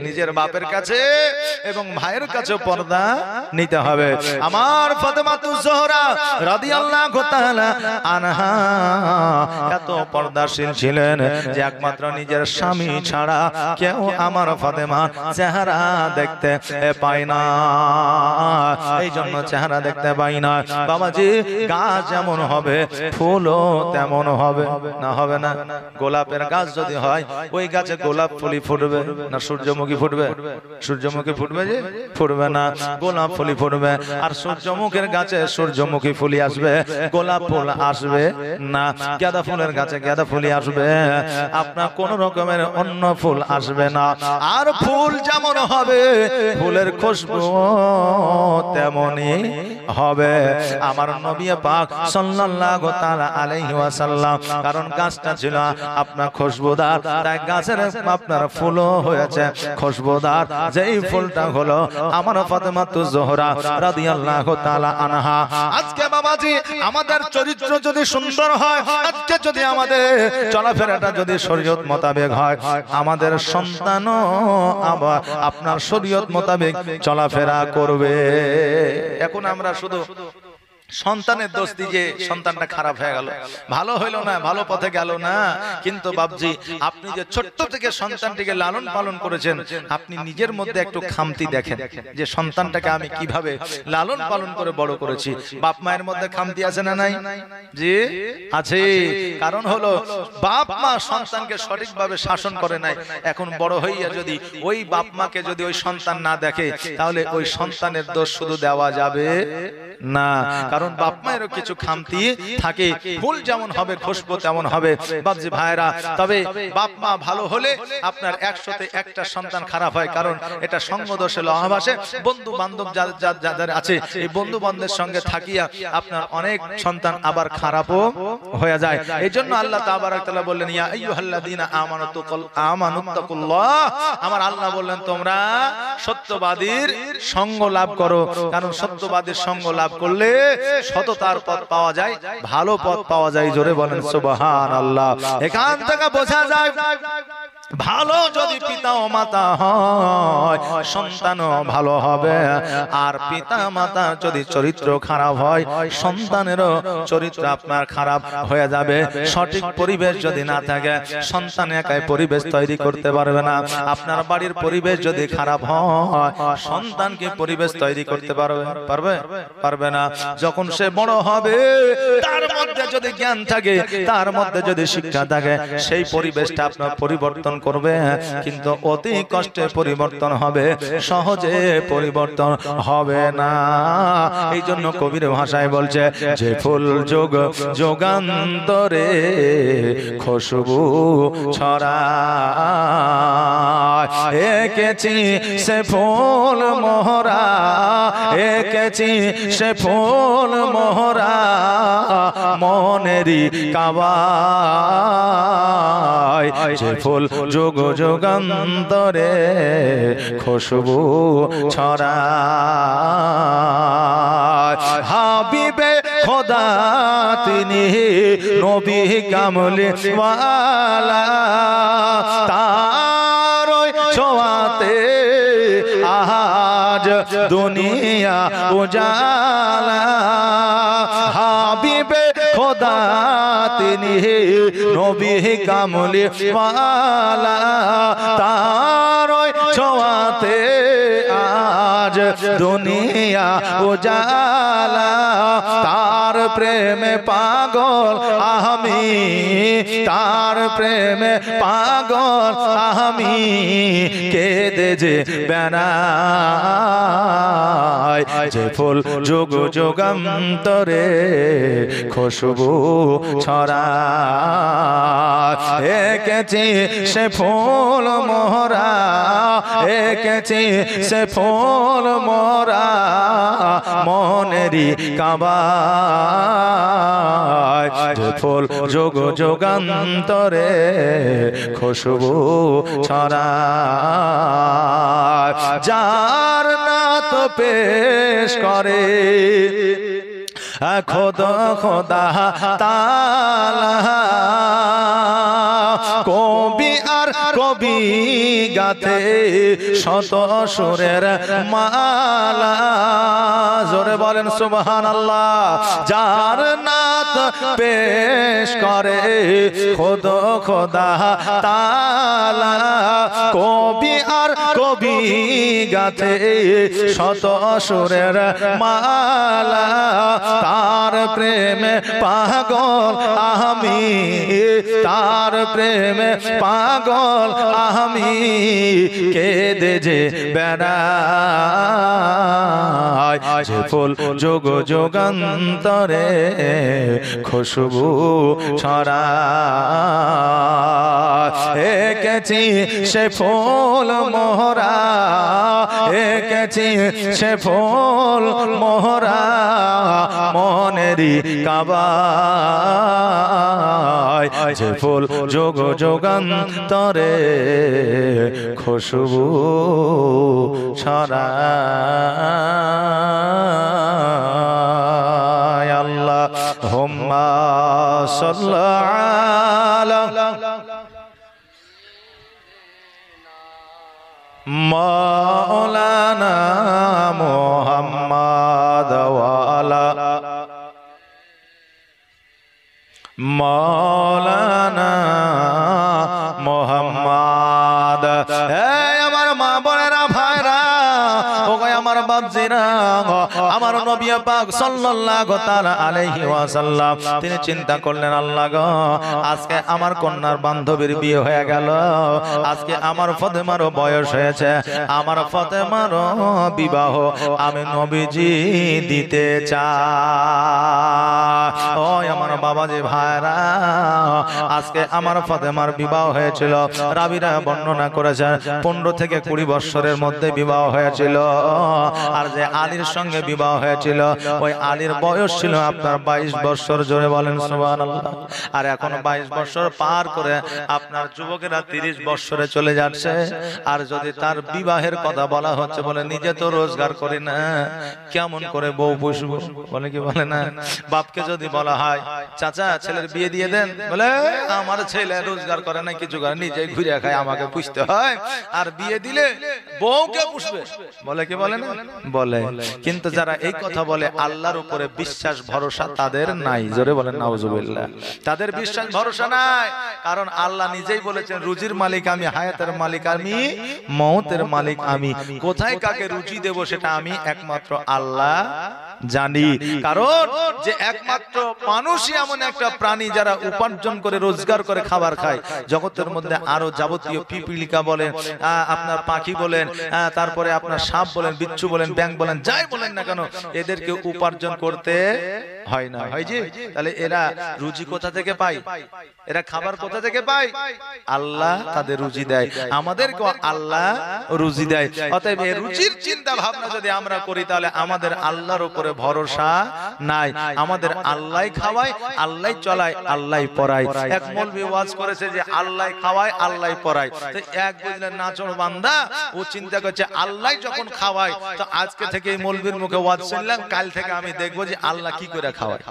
নিজের বাপের কাছে এবং ভাইয়ের কাছেও পর্দা নিতে হবে। আমার ফাতেমাতুজ জোহরা রাদিয়াল্লাহু তাআলা আনহা এত পর্দাশীল ছিলেন যে একমাত্র নিজের স্বামী ছাড়া কেউ আমার ফাতেমা চেহারা দেখতে পায় না, এই জন্য চেহারা দেখতে পাই না। বাবাজি গাছ যেমন হবে ফুলও তেমন হবে, না হবে না? গোলাপের গাছ যদি হয় ওই গাছে গোলাপ ফুলি ফুটবে না সূর্যমুখী ফুটবে? সূর্যমুখী ফুটবে যে ফুটবে না, গোলাপ ফুলি ফুটবে। আর সূর্যমুখীর গাছে সূর্যমুখী ফুলি আসবে, গোলাপ ফুল আসবে না। গাঁদা ফুলের গাছে গাঁদা ফুলি আসবে, আপনার কোন রকমের অন্য ফুল আসবে না। আর ফুল যেমন হবে ফুলের খুশবু তেমনই হবে। আমার নবী পাক সাল্লাল্লাহু তাআলা আলাইহি ওয়াসাল্লাম, কারণ গাছটা ছিল আপনার খুশবুদার, তাই গাছের আপনার ফুলও হয়েছে খুশবুদার। যেই ফুলটা হলো আমার ফাতেমাতুজ জোহরা রাদিয়াল্লাহু তাআলা আনহা। আজকে বাবাজি আমাদের চরিত্র যদি সুন্দর হয়, আজকে যদি আমাদের চলাফেরাটা যদি শরীয়ত মোতাবেক হয়, আমাদের সন্তানও আবার আপনার শরীয়ত মোতাবেক চলাফেরা করবে। এখন আমরা শুধু সন্তানের দোষ দিয়ে সন্তানটা খারাপ হয়ে গেল, ভালো হইল না, ভালো পথে গেল না। কিন্তু বাপজি আপনি যে ছোট্ট থেকে সন্তানটিকে লালন পালন করেছেন, আপনি নিজের মধ্যে একটু খামতি দেখেন যে সন্তানটাকে আমি কিভাবে লালন পালন করে বড় করেছি। বাপ মায়ের মধ্যে খামতি আছে না নাই? জি আছে। কারণ হলো বাপ মা সন্তানকে সঠিকভাবে শাসন করে নাই। এখন বড় হইয়া যদি ওই বাপ মাকে যদি ওই সন্তান না দেখে, তাহলে ওই সন্তানের দোষ শুধু দেওয়া যাবে না, কারণ বাপ মায়েরও কিছু খামতি থাকে। ফুল যেমন হবে খুশবু তেমন হবে বাপজি ভাইরা। তবে বাপ মা ভালো হলে আপনার 100তে 1টা সন্তান খারাপ হয়, কারণ এটা সঙ্গ দোষে লহাবাসে। বন্ধু বান্ধব যাদের আছে, এই বন্ধু বান্ধবের সঙ্গে থাকিয়া আপনার অনেক সন্তান আবার খারাপও হয়ে যায়। এই জন্য আল্লাহ তাবারক তাআলা বললেন, ইয়া আইয়ুহাল্লাযীনা আমানুত্তাকুল্লাহ, আমার আল্লাহ বললেন তোমরা সত্যবাদীর সঙ্গ লাভ করো, কারণ সত্যবাদীর সঙ্গ লাভ করলে সততার পথ পাওয়া যায়, ভালো পথ পাওয়া যায়। জোরে বলেন সুবহানাল্লাহ। এখান থেকে বোঝা যায় ভালো যদি পিতা ও মাতা হয় সন্তানও ভালো হবে, আর পিতা মাতা যদি চরিত্র খারাপ হয় সন্তানেরও চরিত্র আপনার খারাপ হয়ে যাবে। সঠিক পরিবেশ যদি না থাকে সন্তান একাই পরিবেশ তৈরি করতে পারবে না। আপনার বাড়ির পরিবেশ যদি খারাপ হয় সন্তান কি পরিবেশ তৈরি করতে পারবে না। যখন সে বড় হবে তার মধ্যে যদি জ্ঞান থাকে, তার মধ্যে যদি শিক্ষা থাকে, সেই পরিবেশটা আপনার পরিবর্তন করবে, কিন্তু অতি কষ্টে পরিবর্তন হবে, সহজে পরিবর্তন হবে না। এই জন্য কবির ভাষায় বলছে, যে ফুল যোগ যোগান্তরে খুশবু ছড়ায়, এঁকেছি সে ফুল মোহরা, এঁকেছি সে ফুল মোহরা মনেরই কাবায়, যে ফুল যোগ যোগান্তরে খুশবু ছড়ায়। হাবিবে খোদা তিনি নবী কামলি ওয়ালা, তার ছোঁয়াতে আজ দুনিয়া উজালা। হাবিবে খোদা তিনি নবী কামলি ওয়ালা, তার ছোঁয়াতে আজ দুনিয়া উজালা। তার প্রেমে পাগল আমি, তার প্রেমে পাগল আমি, কেঁদে যে বেড়াই, যে ফুল যোগ যোগান্তরে খুশবু ছড়ায়, এঁকেছি সে ফুল মোহরা, এঁকেছি সে ফুল মোহরা মনেরই কাবায়, যে ফুল যোগ যোগান্তরে খুশবু ছড়ায়। যার নাত পেশ করে খোদা খোদা তাআলা, কবি আর কবি গাতে শত সুরের মালা। জোরে জোরে বলেন সুবহানাল্লাহ। যার নাত পেশ করে খোদ খোদা তাআলা, কবি আর কবি গাথে শত সুরের মালা, তার প্রেমে পাগল আমি, তার প্রেমে পাগল আমি, কেঁদে যে বেড়াই যে ফুল যোগ যোগান্তরে খুশবু ছড়ায়, এঁকেছি সে ফুল মোহরা, এঁকেছি সে ফুল মোহরা মনেরই কাবায়, যে ফুল যোগ যোগান্তরে খুশবু ছড়ায়। আল্লাহুম্মা সাল্লি আলা মাওলানা মুহাম্মাদ ওয়া আলা মাওলানা মুহাম্মাদ। এই আমার মা বোনেরা ভাইরা, ওগো আমার বাপজিরা, আমার নবী পাক সাল্লাল্লাহু তাআলা আলাইহি ওয়াসাল্লাম তিনি চিন্তা করলেন, আল্লাহ গো, আজকে আমার কন্যার বান্ধবীর বিয়ে হয়ে গেল, আজকে আমার ফাতেমারও বয়স হয়েছে, আমার ফাতেমারও বিবাহ আমি নবীজি দিতে চাই। ও আমার বাবাজি ভাইরা, আজকে আমার ফাতেমার বিবাহ হয়েছিল, রাবিরা বর্ণনা করেছেন 15 থেকে 20 বছরের মধ্যে বিবাহ হয়েছিল। আর যে আলীর সঙ্গে বিবাহ হয়েছিল, ওই আলীর বয়স ছিল আপনার 22 বছর। জোরে বলেন সুবহানাল্লাহ। আর এখন 22 বছর পার করে আপনার যুবকেরা 30 বছরে চলে যাচ্ছে। আর যদি তার বিবাহের কথা বলা হচ্ছে, বলে নিজে তো রোজগার করি না, কেমন করে বউ পুষবো, বলে কি বলে না। বাপকে যদি বলা হয়, চাচা ছেলের বিয়ে দিয়ে দেন, বলে আমার ছেলে রোজগার করে না, কিছু করে, নিজে ঘুরে খায়, আমাকে পুষতে হয়। আর বিয়ে দিলে বউকে পুষবে, বলে কি বলে না, বলে। কিন্তু যারা এই কথা বলে, আল্লাহর উপরে বিশ্বাস ভরসা তাদের নাই। জোরে বলেন নাউজুবিল্লাহ। তাদের বিশ্বাস ভরসা নাই, কারণ আল্লাহ নিজেই বলেছেন, রুজির মালিক আমি, হায়াতের মালিক আমি, মওতের মালিক আমি, কোথায় কাকে রুজি দেব সেটা আমি একমাত্র আল্লাহ জানি। কারণ যে একমাত্র মানুষই এমন একটা প্রাণী যারা উপার্জন করে রোজগার করে খাবার খায়। জগতের মধ্যে আরো যাবতীয় পিপিলিকা বলেন, আপনার পাখি বলেন, তারপরে আপনার সাপ বলেন, বিচ্ছু বলেন, ব্যাঙ বলেন, যাই বলেন না কেন, এদেরকে উপার্জন করতে হয় না, হয় জি। তাহলে এরা রুজি কোথা থেকে পায়, এরা খাবার কোথা থেকে পায়? আল্লাহ তাদের রুজি দেয়, আমাদেরকে আল্লাহ রুজি দেয়। অতএব এই রুজির চিন্তা ভাবনা যদি আমরা করি, তাহলে আমাদের আল্লাহর উপরে ভরসা নাই। আমাদের আল্লাহ খাওয়ায়, আল্লাহ চলায়, আল্লাহ পড়ায়। এক মৌলভী ওয়াজ করেছে যে আল্লাহ খাওয়ায়, আল্লাহ পড়ায়। তো এক বুঝলেন নাচর বান্দা, ও চিন্তা করছে আল্লাহ যখন খাওয়ায়, তো আজকে থেকে এই মৌলভীর মুখে ওয়াজ শুনলাম, কাল থেকে আমি দেখবো যে আল্লাহ কি করে খাওয়ায়।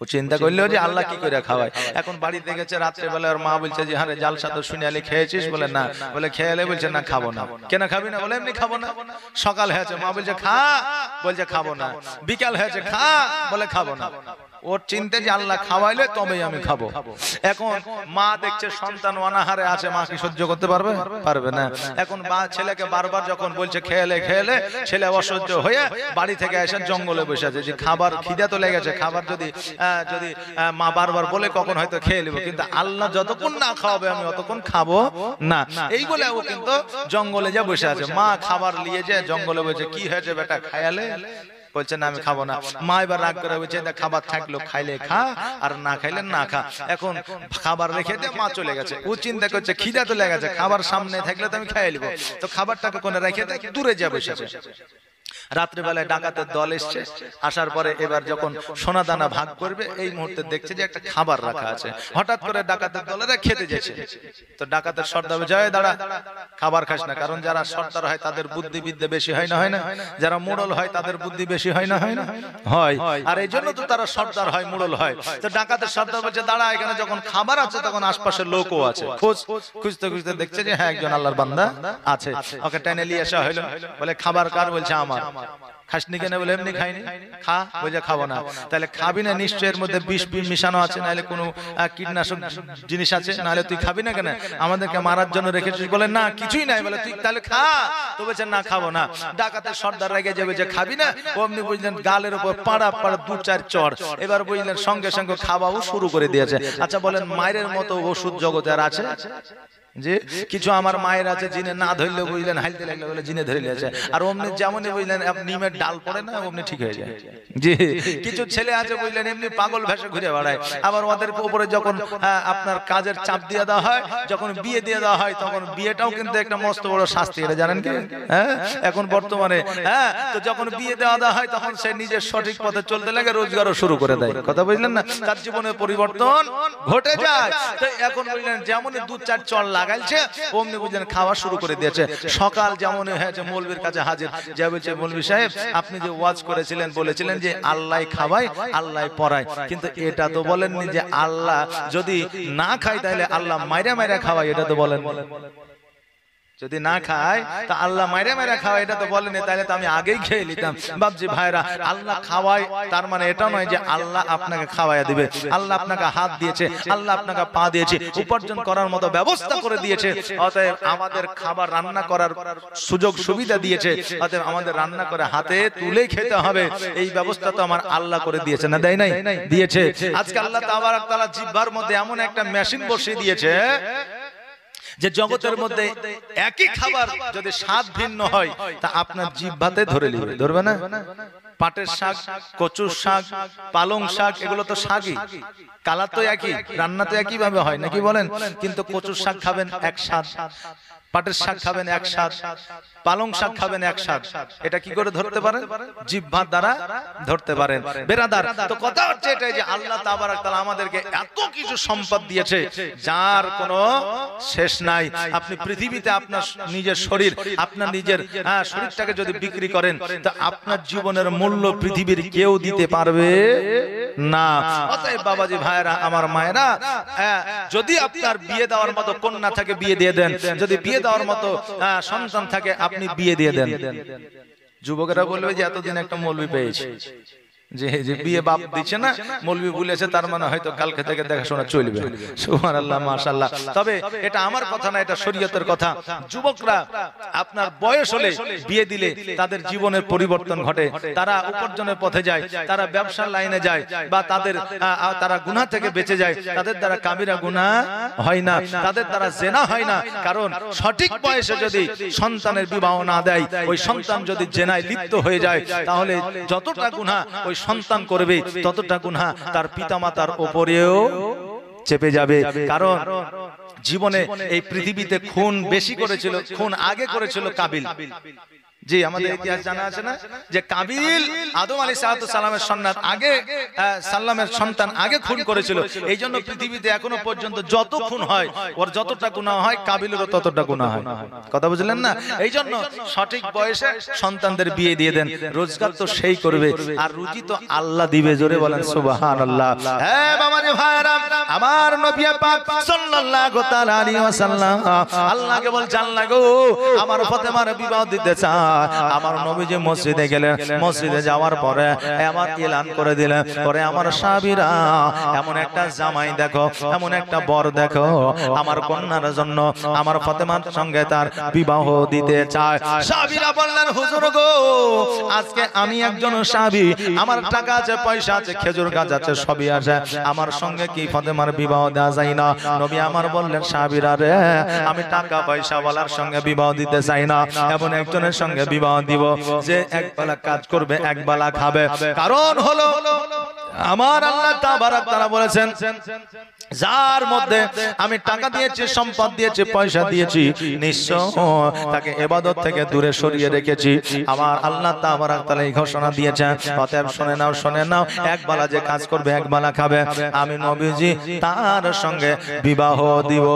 ও চিন্তা করলো যে আল্লাহ কি করে খাওয়ায়। এখন বাড়িতে গেছে রাত্রে বেলা, আর মা বলছে যে হ্যাঁ জালসা তো শুনে আলি, খেয়েছিস? বলে না। বলে খেয়ে এলে? বলছে না খাবো না। কেন খাবি না? বলে এমনি খাবো না। সকাল হয়েছে, মা বলছে খা, বলছে খাবো না। বিকাল হয়েছে, খা, বলে খাবো না। ওর চিন্তা যে আল্লাহ খাওয়াইলে তবেই আমি খাবো। এখন মা দেখছে সন্তান অনাহারে আছে, মা কি সহ্য করতে পারবে? পারবে না। এখন ছেলেকে বারবার যখন বলছে খেলে খেলে, ছেলে অসহ্য হয়ে বাড়ি থেকে এসে জঙ্গলে বসে আছে যে খাবার, খিদে তো লেগেছে, খাবার যদি মা বারবার বলে কখন হয়তো খেয়ে নেবো, কিন্তু আল্লাহ যতক্ষণ না খাওয়াবে আমি অতক্ষণ খাবো না, এই বলে ও কিন্তু জঙ্গলে যা বসে আছে। মা খাবার নিয়ে যায় জঙ্গলে, বসে কি হয়েছে বেটা, খায়ালে? বলছে না আমি খাবো না। মা এবার রাগ করে বলছে খাবার থাকলো খাইলে খা, আর না খাইলে না খা। এখন খাবার রেখে দিয়ে মা চলে গেছে। ও চিন্তা করছে খিদা তো লেগেছে, খাবার সামনে থাকলে তো আমি খাইয়ে নিবো, তো খাবারটাকে কোনে রেখে দিয়ে দূরে যা বসেছে। রাত্রিবেলায় ডাকাতের দল এসছে, আসার পরে এবার যখন সোনা দানা ভাগ করবে, এই মুহূর্তে দেখছে যে একটা খাবার রাখা আছে। হঠাৎ করে ডাকাতের দলেরা খেতে যাচ্ছে, তো ডাকাতের সর্দার জয় দাঁড়া, খাবার খাস না। কারণ যারা সর্দার হয় তাদের বুদ্ধি বিদ্যা বেশি হয় না, হয় না? যারা মোড়ল হয় তাদের বুদ্ধি বেশি হয় না, হয় না? হয়। আর এই জন্য তো তারা সর্দার হয়, মোড়ল হয়। তো ডাকাতের সর্দার বলছে দাঁড়া, এখানে যখন খাবার আছে তখন আশপাশের লোকও আছে। খুঁজতে খুঁজতে দেখছে যে হ্যাঁ একজন আল্লাহর বান্দা আছে, ওকে টেনে নিয়ে আসা হইলো। বলে খাবার কার? বলছে আমার। খাসনি কেন বলে এমনি খাইনি, খা, বলে খাবো না। তাহলে খাবি না নিশ্চয় এর মধ্যে বিষ মিশানো আছে, নাহলে কোনো কীটনাশক জিনিস আছে, নাহলে তুই খাবি না কেন? আমাদেরকে মারার জন্য রেখেছিস? বলে না কিছুই নাই। বলে তুই তাহলে খা, তো বলছে না খাবো না। ডাকাতের সর্দার রেগে যাবে যে খাবি না, অমনি বুঝলেন গালের উপর পাড়া পাড়া 2-4 চড়। এবার বুঝলেন সঙ্গে সঙ্গে খাওয়াও শুরু করে দিয়েছে। আচ্ছা বলেন মায়ের মতো ওষুধ জগতে আর আছে? যে কিছু আমার মায়ের আছে জিনে না ধরলে বুঝলেন হাইলতে লাগলে বলে জিনে ধরে নিয়েছে, আর অমনি যেমনই বুঝলেন নিমের ডাল পড়ে না অমনি ঠিক হয়ে যায়। জি কিছু ছেলে আছে বুঝলেন এমনি পাগল ভেসে ঘুরে বেড়ায়, আবার ওদের উপরে যখন আপনার কাজের চাপ দিয়ে দেওয়া হয়, যখন বিয়ে দিয়ে দেওয়া হয়, তখন বিয়েটাও কিন্তু একটা মস্ত বড় শাস্তি, এটা জানেন কি? হ্যাঁ এখন বর্তমানে তো যখন বিয়ে দেওয়া হয় তখন সে নিজের সঠিক পথে চলতে লাগে, রোজগারও শুরু করে দেয়। কথা বুঝলেন না? তার জীবনে পরিবর্তন ঘটে যায়। তো এখন বুঝলেন যেমনই 2-4 চল লাগাইছে অমনি বুঝলেন খাওয়া শুরু করে দিয়েছে। সকাল যেমন হয়েছে মৌলবীর কাছে হাজির, যে বলছে মৌলবী সাহেব আপনি যে ওয়াজ করেছিলেন বলেছিলেন যে আল্লাহ খাওয়ায় আল্লাহ পড়ায়, কিন্তু এটা তো বলেননি যে আল্লাহ যদি না খায় তাহলে আল্লাহ মাইরা মাইরা খাওয়ায়, এটা তো বলেন। যদি না খায় তা আল্লাহ মাইরা মাইরা খাওয়ায়, এটা তো বলেনি, তাহলে তো আমি আগেই খেয়ে নিতাম। বাবজি ভাইরা, আল্লাহ খাওয়ায় তার মানে এটা নয় যে আল্লাহ আপনাকে খাওয়াইয়া দিবে। আল্লাহ আপনাকে হাত দিয়েছে, আল্লাহ আপনাকে পা দিয়েছে, উপার্জন করার মতো ব্যবস্থা করে দিয়েছে। অতএব আমাদের খাবার রান্না করার সুযোগ সুবিধা দিয়েছে, অতএব আমাদের রান্না করে হাতে তুলে খেতে হবে, এই ব্যবস্থা তো আমার আল্লাহ করে দিয়েছে। না দেয় নাই? দিয়েছে। আজকে আল্লাহ তাবারক তাআলা জিহ্বার মধ্যে এমন একটা মেশিন বসিয়ে দিয়েছে যে জগতের মধ্যে একই খাবার যদি স্বাদ ভিন্ন হয় তা আপনার জিহ্বাতে ধরে নিবে, ধরবে না? পাটের শাক, কচুর শাক, পালং শাক, এগুলো তো শাকই, কালার তো একই, রান্না তো একই ভাবে হয়, নাকি বলেন? কিন্তু কচুর শাক খাবেন এক স্বাদ, পাটের শাক খাবেন এক স্বাদ, পালং শাক খাবেন এক স্বাদ। এটা কি করে ধরতে পারেন? জিহ্বার দ্বারা ধরতে পারেন। বেরাদার, তো কথা হচ্ছে এটাই যে আল্লাহ তাবারক তাআলা আমাদেরকে এত কিছু সম্পদ দিয়েছে যার কোনো শেষ নাই। আপনি পৃথিবীতে আপনার নিজের শরীর, আপনার নিজের শরীরটাকে যদি বিক্রি করেন তো আপনার জীবনের মূল্য পৃথিবীর কেউ দিতে পারবে না। অতএব বাবাজি ভাইরা, আমার মায়েরা, যদি আপনার বিয়ে দেওয়ার মতো কন্যা থাকে বিয়ে দিয়ে দেন, যদি বিয়ে দেওয়ার মতো সন্তান থাকে আপনি বিয়ে দিয়ে দেন। যুবকেরা বলবে যে এতদিন একটা মৌলবি পেয়েছে, যে বিয়ে বাপ দিচ্ছে না, মৌলবি বলেছে, তার মানে হয়তো কালকে থেকে দেখাশোনা চলবে। সুবহানাল্লাহ, মাশাআল্লাহ। তবে এটা আমার কথা না, এটা শরীয়তের কথা। যুবকরা আপনার বয়স হলে বিয়ে দিলে তাদের জীবনের পরিবর্তন ঘটে, তারা উপার্জনের পথে যায়, তারা ব্যবসার লাইনে যায়, বা তারা গুনাহ থেকে বেঁচে যায়, তাদের দ্বারা কাবিরা গুনাহ হয় না, তাদের দ্বারা জেনা হয় না। কারণ সঠিক বয়সে যদি সন্তানের বিবাহ না দেয়, ওই সন্তান যদি জেনায় লিপ্ত হয়ে যায় তাহলে যতটা গুনাহ ওই সন্তান করবে ততটা গুনাহ তার পিতামাতার উপরেও চেপে যাবে। কারণ জীবনে এই পৃথিবীতে খুন বেশি করেছিল, খুন আগে করেছিল কাবিল। জি আমাদের ইতিহাস জানা আছে না, যে কাবিল আদম আলাইহিস সালামের সন্তান আগে খুন করেছিল। এই জন্য পৃথিবীতে এখনো পর্যন্ত যত খুন হয় ওর যতটা গুনাহ হয় কাবিলেরও ততটা গুনাহ হয়। কথা বুঝলেন না? এই জন্য সঠিক বয়সে সন্তানদের বিয়ে দিয়ে দেন। রোজগার তো সেই করবে, আর রুজি তো আল্লাহ দিবে। জোরে বলেন সুবহানাল্লাহ। হ্যাঁ বাবাজি ভাইরা, আমার নবী পাক সাল্লাল্লাহু তাআলা আলাইহি ওয়াসাল্লাম আল্লাহকে বলছেন, আল্লাহ গো আমার ফাতেমার বিবাহ দিতে চাই। আমার নবীজি মসজিদে গেলেন, মসজিদে যাওয়ার পরে আমার এলান করে দিলেন, পরে আমার সাহাবীরা এমন একটা জামাই দেখো, এমন একটা বর দেখো, আমার কন্যার জন্য আমার ফাতেমার সঙ্গে তার বিবাহ দিতে চায়। সাহাবীরা বললেন, হুজুর গো আজকে আমি একজন সাহাবী, আমার টাকা আছে, পয়সা আছে, খেজুর গাছ আছে, সবই আছে, আমার সঙ্গে কি ফাতেমার বিবাহ দেওয়া যায় না? নবী আমার বললেন, সাহাবীরা রে, আমি টাকা পয়সা ওয়ালার সঙ্গে বিবাহ দিতে চাই না, এমন একজনের সঙ্গে বিবাহ দিব যে একবেলা কাজ করবে, একবেলা খাবে। কারণ হলো আমার আল্লাহ তাবারক তাআলা বলেছেন, যার মধ্যে আমি টাকা দিয়েছি, সম্পদ দিয়েছি, পয়সা দিয়েছি, নিশ্চয় তাকে ইবাদত থেকে দূরে সরিয়ে রেখেছি। আমার আল্লাহ তাবারক তাআলা এই ঘোষণা দিয়েছেন। অতএব শুনে নাও, শুনে নাও, একবেলা যে কাজ করবে, একবেলা খাবে, আমি নবীজি তার সঙ্গে বিবাহ দিব।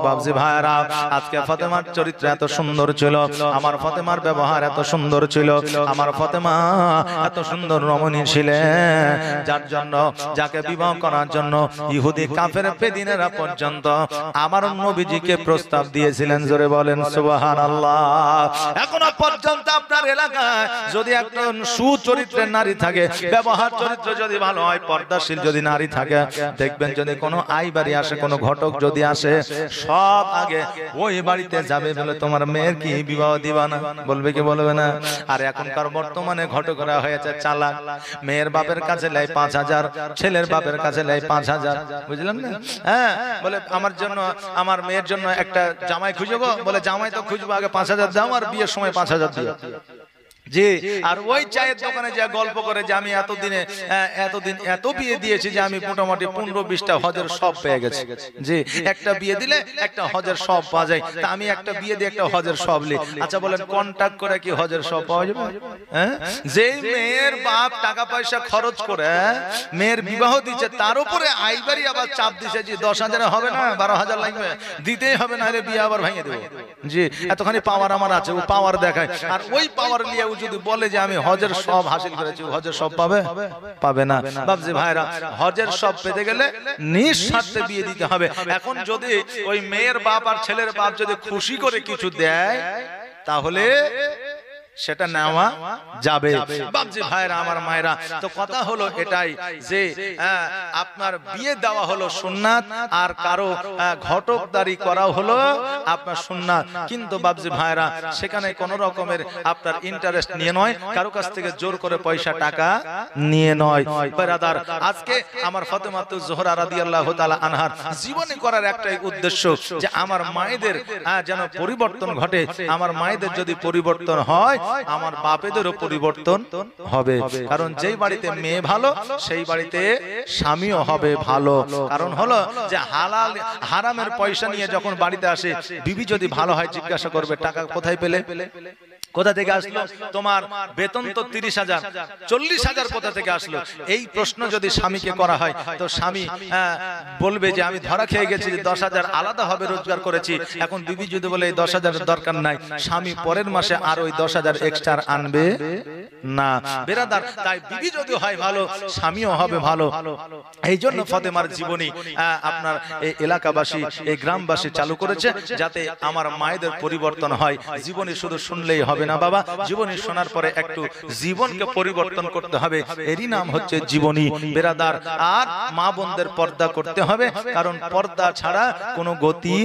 বাবজি ভাইরা, আজকে ফাতেমার চরিত্র এত সুন্দর ছিল, আমার ফাতেমার ব্যবহার এত সুন্দর ছিল, আমার ফাতেমা এত সুন্দর রমণী ছিলেন, যার জন্য যাকে বিবাহ করার জন্য ইহুদি কাফের বেদিনেরা পর্যন্ত আমার নবীজিকে প্রস্তাব দিয়েছিলেন। জোরে বলেন সুবহানাল্লাহ। এখনো পর্যন্ত আপনার এলাকায় যদি একজন সুচরিত্রের নারী থাকে, ব্যবহার চরিত্র যদি ভালো হয়, পর্দাশীল যদি নারী থাকে, দেখবেন যদি কোনো আই বাড়ি আসে, কোনো ঘটক যদি আসে, সব আগে ওই বাড়িতে যাবে বলে তোমার মেয়ের কি বিবাহ দিবা না, বলবে কি বলবে না? আর এখনকার বর্তমানে ঘটকরা হয়েছে চালাক, মেয়ের বাপের কাছে লাই 5,000, ছেলের বাপের কাছে লাই 5,000, বুঝলেন না? হ্যাঁ, বলে আমার জন্য, আমার মেয়ের জন্য একটা জামাই খুঁজবো, বলে জামাই তো খুঁজবো, আগে 5,000 দাও আর বিয়ের সময় 5,000 দিও। জি, আর ওই চায়ের দোকানে যা গল্প করে যে আমি এতদিন এত বিয়ে দিয়েছি যে আমি মোটামুটি 15-20টা হজের সব পেয়ে গেছি। জি, একটা বিয়ে দিলে একটা হজের সব পাওয়া যায়, তা আমি একটা বিয়ে দিয়ে একটা হজের সব লি। আচ্ছা বলেন, কন্টাক্ট করে কি হজের সব পাওয়া যাবে? হ্যাঁ, যে মেয়ের বাপ টাকা পয়সা খরচ করে মেয়ের বিবাহ দিচ্ছে, তার উপরে আইবারি আবার চাপ দিছে যে 10,000 হবে না, 12,000 লাগবে, দিতেই হবে, না হলে বিয়ে আবার ভেঙে দেবো। জি, এতখানি পাওয়ার আমার আছে, ও পাওয়ার দেখায়। আর ওই পাওয়ার নিয়ে যদি বলে যে আমি হজের সব হাসিল করেছি, হজের সব পাবে না। বাবজি ভাইরা, হজের সব পেতে গেলে নিঃস্বার্থে বিয়ে দিতে হবে। এখন যদি ওই মেয়ের বাপ আর ছেলের বাপ যদি খুশি করে কিছু দেয়, তাহলে সেটা নেওয়া যাবে। বাবজি ভাইরা, আমার মায়েরা, তো কথা হলো এটাই যে আপনার বিয়ে দেওয়া হলো সুন্নাত, আর কারো ঘটকদারি করা হলো আপনার সুন্নাত। কিন্তু বাবজি ভাইরা, সেখানে কোন রকমের আপনার ইন্টারেস্ট নিয়ে নয়, কারো কাছ থেকে জোর করে পয়সা টাকা নিয়ে নয়। ব্রাদার, আজকে আমার ফাতেমাতুজ জোহরা রাদিয়াল্লাহু তাআলা আনহার জীবনে করার একটাই উদ্দেশ্য যে আমার মায়েদের যেন পরিবর্তন ঘটে। আমার মায়েদের যদি পরিবর্তন হয়, আমার বাপেদেরও পরিবর্তন হবে। কারণ যেই বাড়িতে মেয়ে ভালো, সেই বাড়িতে স্বামীও হবে ভালো। কারণ হলো যে হালাল হারামের পয়সা নিয়ে যখন বাড়িতে আসে, বিবি যদি ভালো হয় জিজ্ঞাসা করবে টাকা কোথায় পেলে, কোথা থেকে আসলো, তোমার বেতন তো 30,000, 40,000 কোথা থেকে আসলো? এই প্রশ্ন যদি স্বামীকে করা হয়, তো স্বামী বলবে যে আমি ধরা খেয়ে গেছি, 10,000 আলাদা হবে রোজগার করেছি। এখন বিবি যদি বলে এই 10,000 দরকার নাই, স্বামী পরের মাসে আর ওই 10,000 এক্সট্রা আনবে না। বেরাদার, তাই বিবি যদি হয় ভালো, স্বামীও হবে ভালো। এই জন্য ফাতেমার জীবনী আপনার এই এলাকাবাসী, এই গ্রামবাসী চালু করেছে, যাতে আমার মায়েদের পরিবর্তন হয়। জীবনী শুধু শুনলেই হবে না বাবা, জীবনী শোনার পরে একটু জীবনকে পরিবর্তন করতে হবে, এরই নাম হচ্ছে জীবনী। বেরাদার, আর মা বোনদের পর্দা করতে হবে, কারণ পর্দা ছাড়া কোনো গতি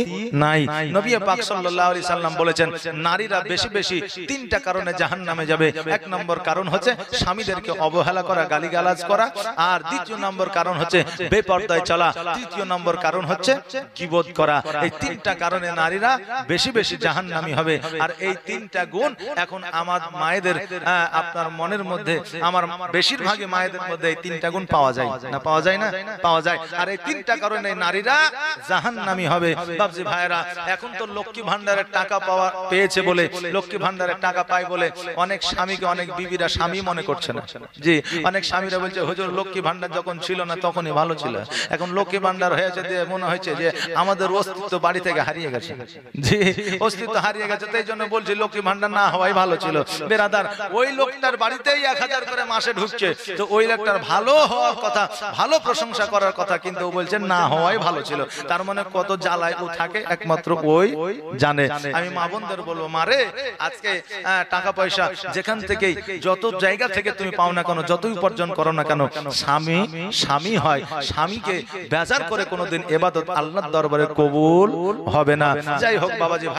নাই। নবী পাক সাল্লাল্লাহু আলাইহি সাল্লাম বলেছেন, নারীরা বেশি বেশি 3টা কারণে জাহান্নামে যাবে। 1 নম্বর কারণ হচ্ছে স্বামীদেরকে অবহেলা করা, গালিগালাজ করা, আর 2য় নম্বর কারণ হচ্ছে বেপরদায় চলা, 3য় নম্বর কারণ হচ্ছে গীবত করা। এই 3টা কারণে নারীরা বেশি বেশি জাহান্নামী হবে। আর এই 3টা গুণ এখন আমার মায়েদের আপনার মনের মধ্যে, আমার বেশিরভাগই মায়েদের মধ্যে এই 3টা গুণ পাওয়া যায় না, পাওয়া যায় না, পাওয়া যায়। আর এই 3টা কারণে নারীরা জাহান্নামী হবে। বাবজি ভাইরা, এখন তো লক্ষ্মী ভান্ডারের টাকা পেয়েছে বলে, লক্ষ্মী ভান্ডারের টাকা পায় বলে অনেক স্বামীকে অনেক বিবিরা স্বামী মনে করছে না। জি, অনেক স্বামীরা বলছে হুজুর লক্ষ্মী ভান্ডার যখন ছিল না তখনই ভালো ছিল, এখন লক্ষ্মী ভান্ডার হয়েছে যে মনে হয়েছে যে আমাদের অস্তিত্ব বাড়ি থেকে হারিয়ে গেছে। জি, অস্তিত্ব হারিয়ে গেছে, তাই জন্য বলছি লক্ষ্মী ভান্ডার না হওয়াই ভালো ছিল। বেরাদার, ওই লোকটার বাড়িতেই 1,000 করে মাসে ঢুকছে, তো ওই লোকটার ভালো হওয়ার কথা, ভালো প্রশংসা করার কথা, কিন্তু ও বলছে না হওয়াই ভালো ছিল। তার মানে কত জ্বালায় ও থাকে একমাত্র ওই জানে। আমি মা বোনদের বলবো, মারে আজকে টাকা পয়সা যেখান থেকেই, যত জায়গা থেকে তুমি পাও না কেন, যতই উপার্জন করো না কেন, স্বামী স্বামী হয়। স্বামীকে বেজার করে কোনোদিন ইবাদত আল্লাহর দরবারে কবুল হবে না। যাই হোক বাবাজি।